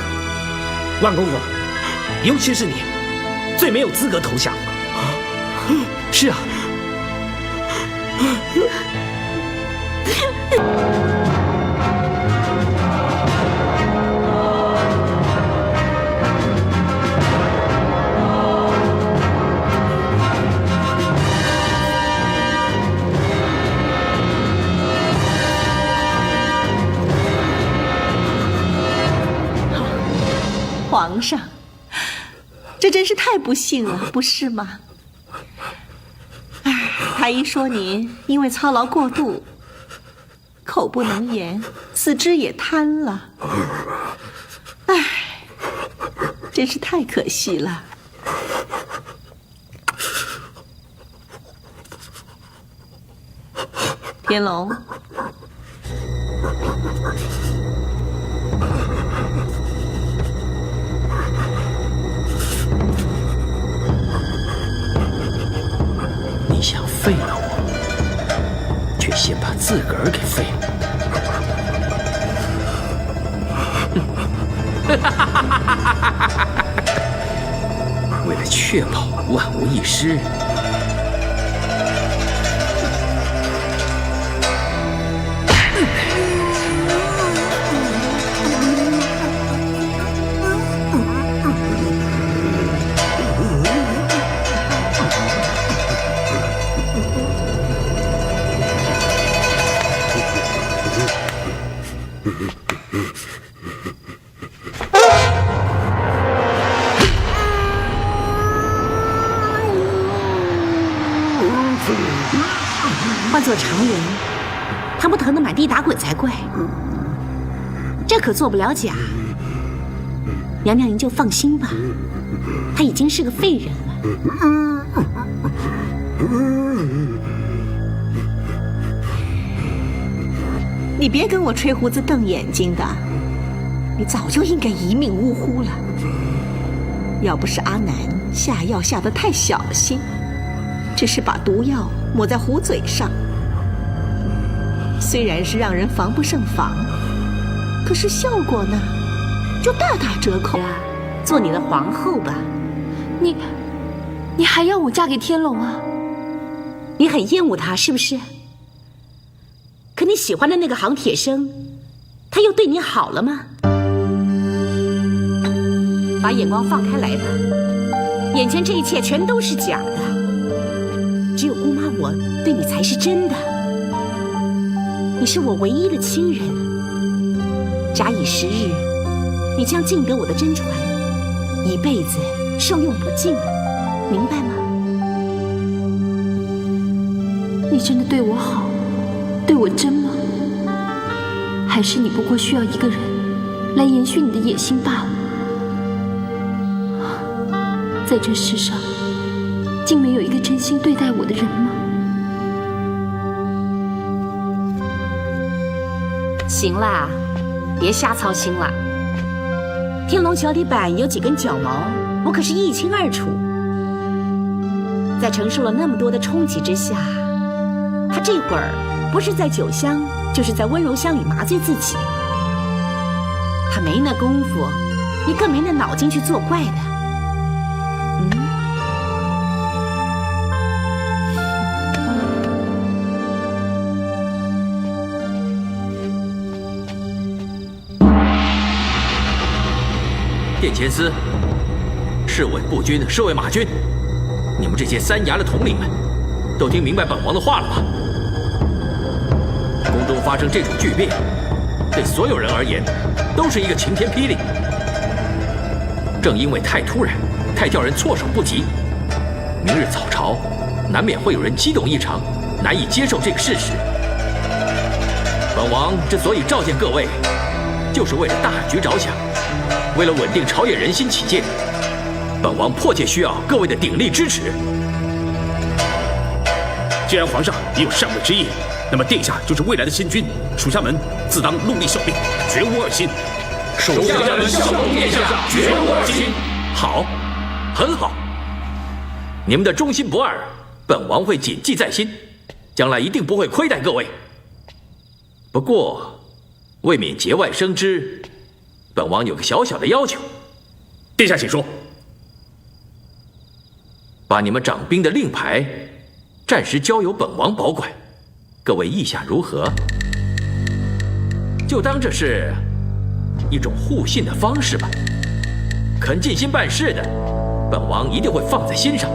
G: 万公公，尤其是你，最没有资格投降。
E: 是啊，
D: 皇上，这真是太不幸了，不是吗？哎，太医说您因为操劳过度，口不能言，四肢也瘫了。哎，真是太可惜了。天龙。
A: 你想废了我，却先把自个儿给废了。为了确保万无一失，
I: 换做常人，他不疼得满地打滚才怪。这可做不了假。娘娘您就放心吧，他已经是个废人了。
D: 你别跟我吹胡子瞪眼睛的，你早就应该一命呜呼了。要不是阿南下药下得太小心，只是把毒药抹在壶嘴上，虽然是让人防不胜防，可是效果呢，就大打折扣。
I: 做你的皇后吧。
B: 你还要我嫁给天龙啊？
I: 你很厌恶他是不是？可你喜欢的那个行铁生，他又对你好了吗？把眼光放开来吧，眼前这一切全都是假的，只有姑妈我对你才是真的。你是我唯一的亲人，假以时日，你将尽得我的真传，一辈子受用不尽，明白吗？
B: 你真的对我好，对我真吗？还是你不过需要一个人来延续你的野心罢了？在这世上，竟没有一个真心对待我的人吗？
I: 行啦，别瞎操心了。天龙脚底板有几根脚毛，我可是一清二楚。在承受了那么多的冲击之下，他这会儿不是在酒香，就是在温柔乡里麻醉自己。他没那功夫，你更没那脑筋去作怪的。
A: 殿前司、侍卫步军、侍卫马军，你们这些三衙的统领们，都听明白本王的话了吗？宫中发生这种巨变，对所有人而言，都是一个晴天霹雳。正因为太突然，太叫人措手不及，明日早朝，难免会有人激动异常，难以接受这个事实。本王之所以召见各位，就是为了大局着想。为了稳定朝野人心起见，本王迫切需要各位的鼎力支持。
H: 既然皇上已有上位之意，那么殿下就是未来的新君，属下们自当戮力效力，绝无二心。
A: 属下们效忠殿下，绝无二心。好，很好。你们的忠心不二，本王会谨记在心，将来一定不会亏待各位。不过，为免节外生枝，本王有个小小的要求。
H: 殿下请说。
A: 把你们掌兵的令牌暂时交由本王保管，各位意下如何？就当这是一种互信的方式吧。肯尽心办事的，本王一定会放在心上。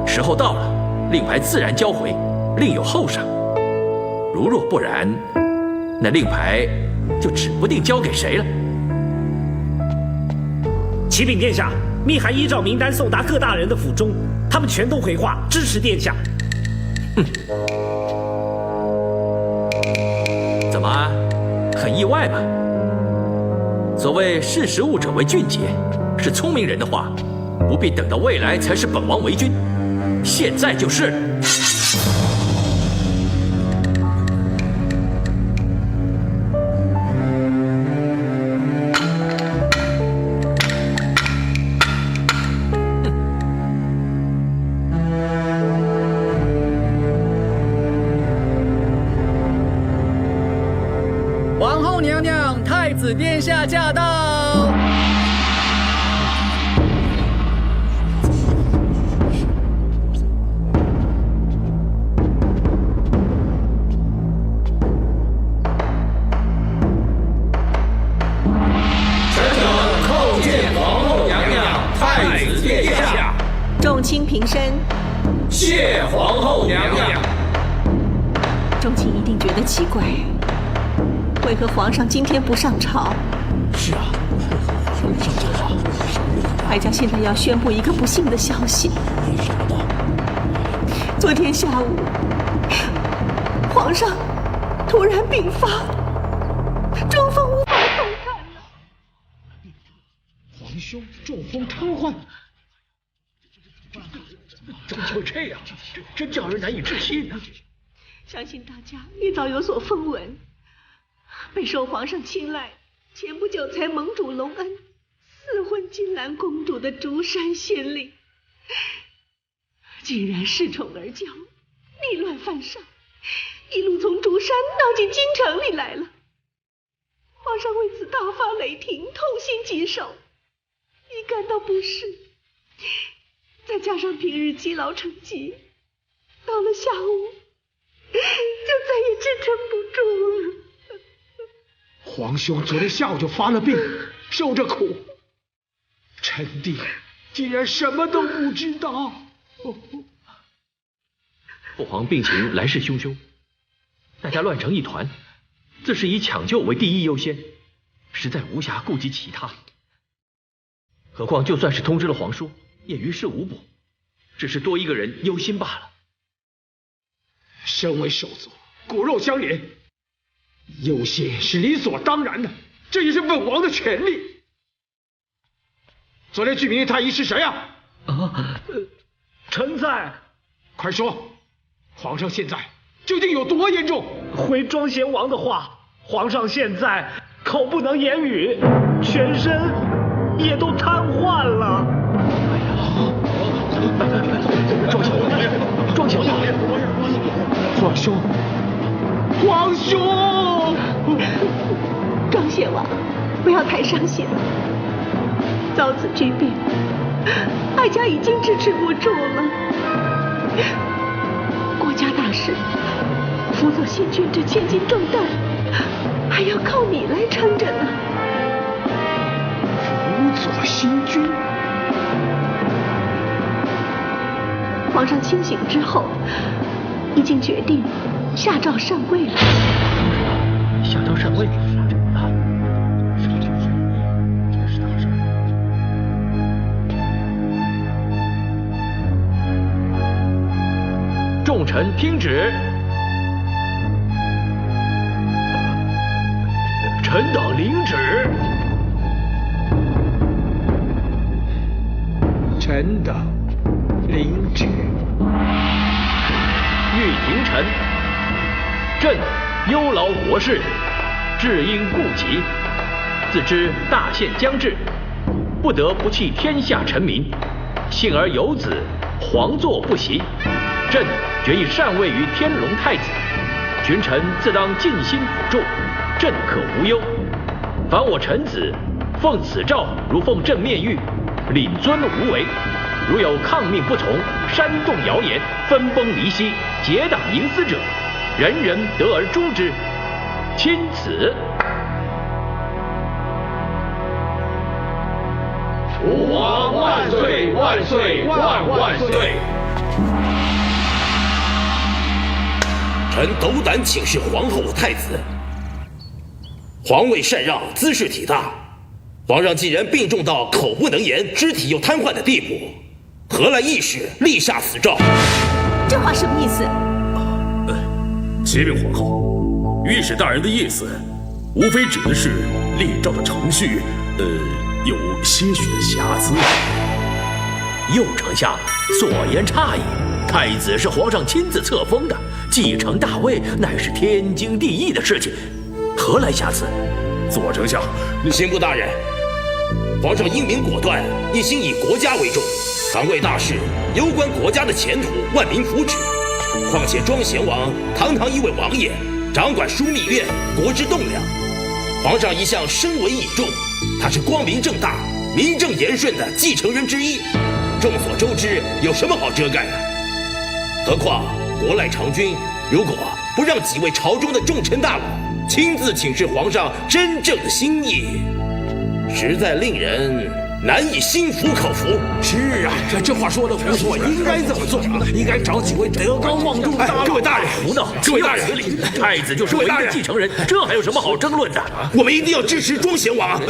A: 时候到了，令牌自然交回，另有后赏。如若不然，那令牌就指不定交给谁了。
G: 启禀殿下，密函依照名单送达各大人的府中，他们全都回话支持殿下。
A: 怎么，很意外吗？所谓识时务者为俊杰，是聪明人的话，不必等到未来才是本王为君，现在就是。
J: 皇后娘娘，太子殿下驾到！
F: 臣等叩见皇后娘娘、太子殿下。
D: 众卿平身。
F: 谢皇后娘娘。
D: 众卿一定觉得奇怪。为何皇上今天不上朝？
C: 是啊，上朝啊！
D: 哀家现在要宣布一个不幸的消息。
C: 什么呢？
D: 昨天下午，皇上突然病发，中风无法动弹了。
C: 皇兄中风瘫痪，
A: 怎么就这样？真叫人难以置信呢！
D: 相信大家也早有所风闻。备受皇上青睐，前不久才盟主隆恩赐婚金兰公主的竹山县令，竟然恃宠而骄，逆乱犯上，一路从竹山闹进京城里来了。皇上为此大发雷霆，痛心疾首，已感到不适。再加上平日积劳成疾，到了下午就再也支撑不住了。
C: 皇兄昨天下午就发了病，受着苦，臣弟竟然什么都不知道。
A: 父皇病情来势汹汹，大家乱成一团，自是以抢救为第一优先，实在无暇顾及其他。何况就算是通知了皇叔，也于事无补，只是多一个人忧心罢了。
C: 身为手足，骨肉相连，忧心是理所当然的，这也是本王的权利。昨天去明太医是谁啊？
G: 臣在。
C: 快说，皇上现在究竟有多严重？
G: 回庄贤王的话，皇上现在口不能言语，全身也都瘫痪了。
C: 庄小王，庄小王，皇兄，皇兄！
D: 庄贤王，不要太伤心了。遭此巨变，哀家已经支持不住了。国家大事，辅佐新君这千斤重担，还要靠你来撑着呢。
C: 辅佐新君？
D: 皇上清醒之后，已经决定下诏禅位了。
A: 下诏禅位？众臣听旨，臣等领旨。
C: 臣等领旨。
A: 御廷臣，朕忧劳国事，至因顾及，自知大限将至，不得不弃天下臣民，幸而有子，皇座不袭。朕决意禅位于天龙太子，群臣自当尽心辅助，朕可无忧。凡我臣子，奉此诏如奉朕面谕，领尊无为。如有抗命不从、煽动谣言、分崩离析、结党营私者，人人得而诛之，钦此。
K: 吾王万岁万岁万万岁！
F: 臣斗胆请示皇后太子，皇位禅让，姿势体大。皇上既然病重到口不能言，肢体又瘫痪的地步，何来意识立下此诏？
I: 这话什么意思？
H: 启禀皇后，御史大人的意思，无非指的是立诏的程序，有些许的瑕疵。
A: 右丞相所言差矣，太子是皇上亲自册封的，继承大位乃是天经地义的事情，何来瑕疵？
H: 左丞相，
F: 刑部大人，皇上英明果断，一心以国家为重，防卫大事攸关国家的前途、万民福祉。况且庄贤王堂堂一位王爷，掌管枢密院，国之栋梁，皇上一向深为倚重，他是光明正大、名正言顺的继承人之一，众所周知，有什么好遮盖的？何况国赖长君如果不让几位朝中的重臣大佬亲自请示皇上真正的心意，实在令人难以心服口服。
C: 是啊，这话说的不错，应该这么做，应该找几位德高望重的大佬。
F: 各位大人，
A: 胡闹！
F: 各位大人，
A: 太子就是唯一的继承人，这还有什么好争论的？
F: 我们一定要支持庄贤王。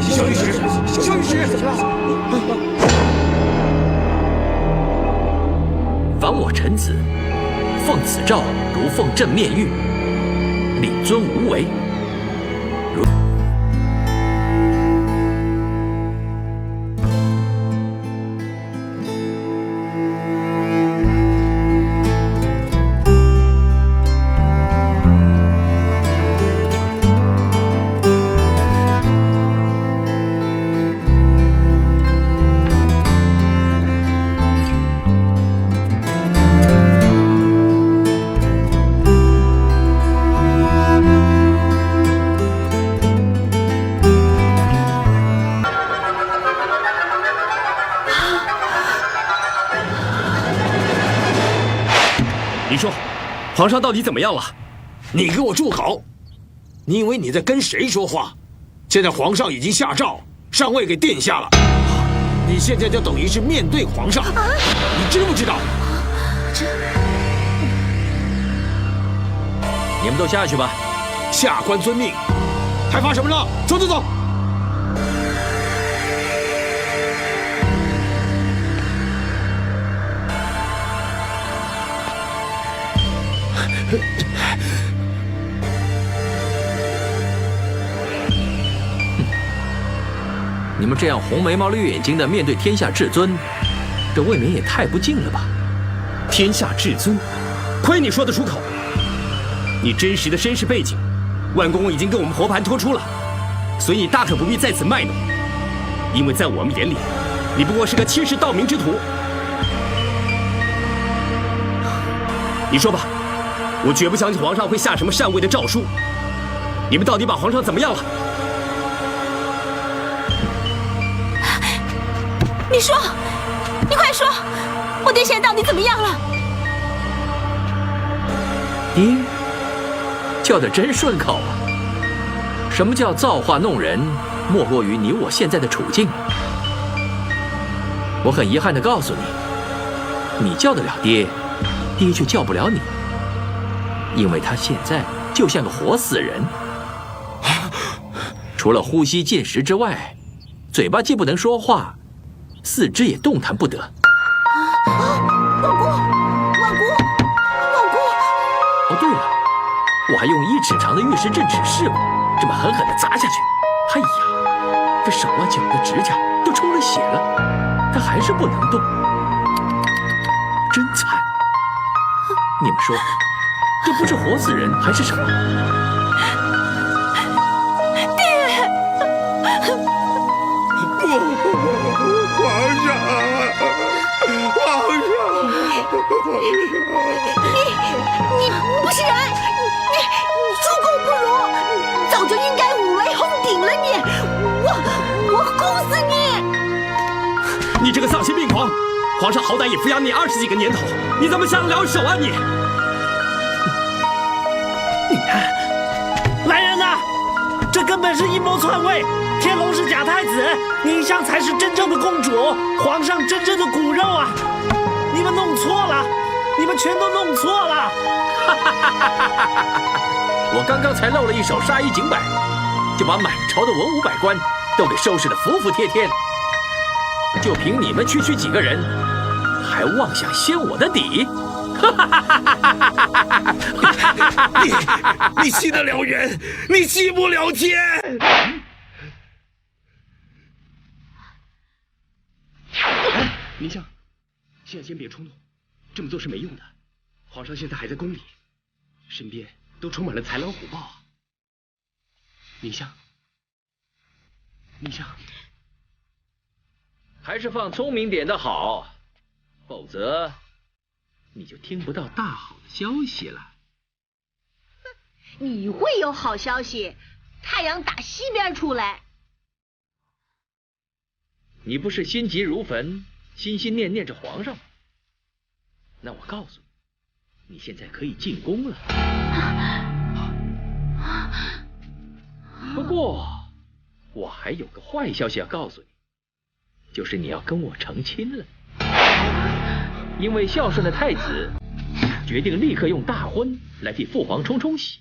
C: 萧御史，萧御史，
A: 凡我臣子，奉此诏如奉朕面谕，礼尊无为。
E: 你说，皇上到底怎么样了？
C: 你给我住口！你以为你在跟谁说话？现在皇上已经下诏，上位给殿下了，你现在就等于是面对皇上，你知不知道？
A: 你们都下去吧。
C: 下官遵命。还发什么了？走走走。
A: 你们这样红眉毛绿眼睛的面对天下至尊，这未免也太不敬了吧？
E: 天下至尊，亏你说得出口。你真实的身世背景，万公公已经跟我们和盘托出了，所以你大可不必在此卖弄。因为在我们眼里，你不过是个欺世盗名之徒。你说吧，我绝不相信皇上会下什么禅位的诏书。你们到底把皇上怎么样了？
B: 你说，你快说，我爹现在到底怎么样了？
A: 爹，叫得真顺口啊！什么叫造化弄人？莫过于你我现在的处境。我很遗憾地告诉你，你叫得了爹，爹却叫不了你，因为他现在就像个活死人，除了呼吸进食之外，嘴巴既不能说话，四肢也动弹不得。
D: 老姑，老姑，老姑！
A: 哦，对了，我还用1尺长的玉石镇尺试过，这么狠狠地砸下去，哎呀，这手啊脚的指甲都抽了血了，他还是不能动，真惨！你们说，这不是活死人还是什么？
D: 你不是人，你猪狗不如，早就应该五雷轰顶了你！我轰死你！
E: 你这个丧心病狂，皇上好歹也抚养你20几个年头，你怎么下得了手啊你？
G: 来人呐！这根本是阴谋篡位，天龙是假太子，宁香才是真正的公主，皇上真正的骨肉啊！你们弄错了，你们全都弄错了！
A: 我刚刚才露了一手杀一儆百，就把满朝的文武百官都给收拾得服服帖帖。就凭你们区区几个人，还妄想掀我的底？
F: 你吸得了人，你吸不了天。
E: 宁香，现在先别冲动，这么做是没用的。皇上现在还在宫里，身边都充满了豺狼虎豹啊。宁香，宁香，
A: 还是放聪明点的好，否则你就听不到大好的消息了。
D: 你会有好消息？太阳打西边出来。
A: 你不是心急如焚，心心念念着皇上吗？那我告诉你，你现在可以进宫了。不过，我还有个坏消息要告诉你，就是你要跟我成亲了。因为孝顺的太子决定立刻用大婚来替父皇冲冲喜。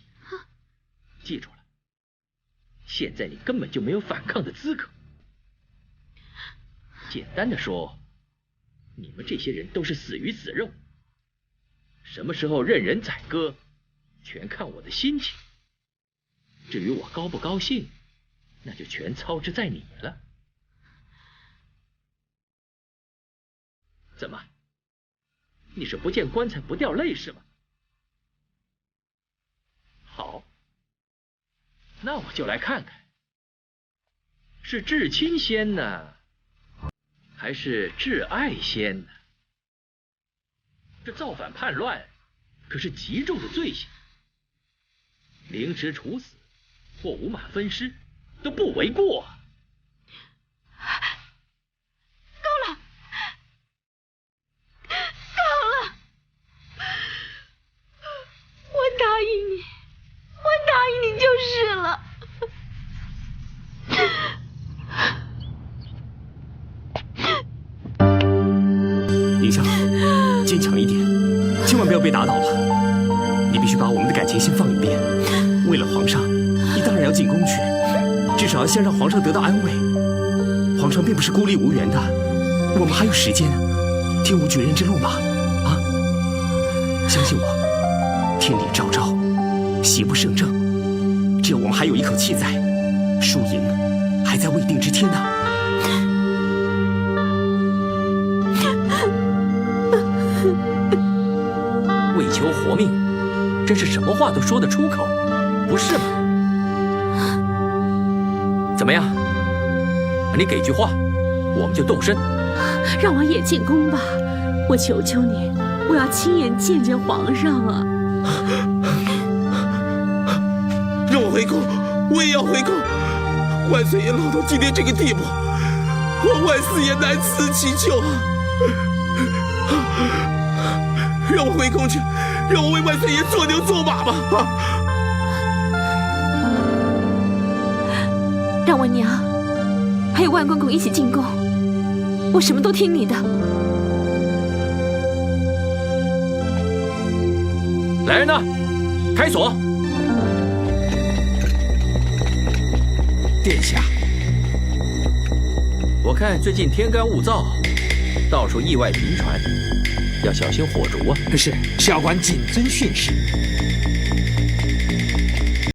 A: 记住了，现在你根本就没有反抗的资格。简单的说，你们这些人都是死鱼死肉，什么时候任人宰割，全看我的心情。至于我高不高兴，那就全操之在你了。怎么？你是不见棺材不掉泪是吗？好，那我就来看看，是至亲先呢，还是至爱先呢？这造反叛乱可是极重的罪行，凌迟处死或五马分尸都不为过。
B: 就是了。
E: 宁香，坚强一点，千万不要被打倒了。你必须把我们的感情先放一边。为了皇上，你当然要进宫去，至少要先让皇上得到安慰。皇上并不是孤立无援的，我们还有时间，天无绝人之路嘛。啊，相信我，天理昭昭，邪不胜正。只要我们还有一口气在，输赢还在未定之天呢。
A: 为求活命，真是什么话都说得出口，不是吗？怎么样？你给句话，我们就动身。
I: 让我也进宫吧，我求求你，我要亲眼见见皇上啊！
F: 让我回宫，我也要回宫。万岁爷落到今天这个地步，我万死也难辞其咎啊！让我回宫去，让我为万岁爷做牛做马吧！
B: 让我娘还有万公公一起进宫，我什么都听你的。
A: 来人呐，开锁！
C: 殿下，
A: 我看最近天干物燥，到处意外频传，要小心火烛啊！
C: 是，要管谨遵训示。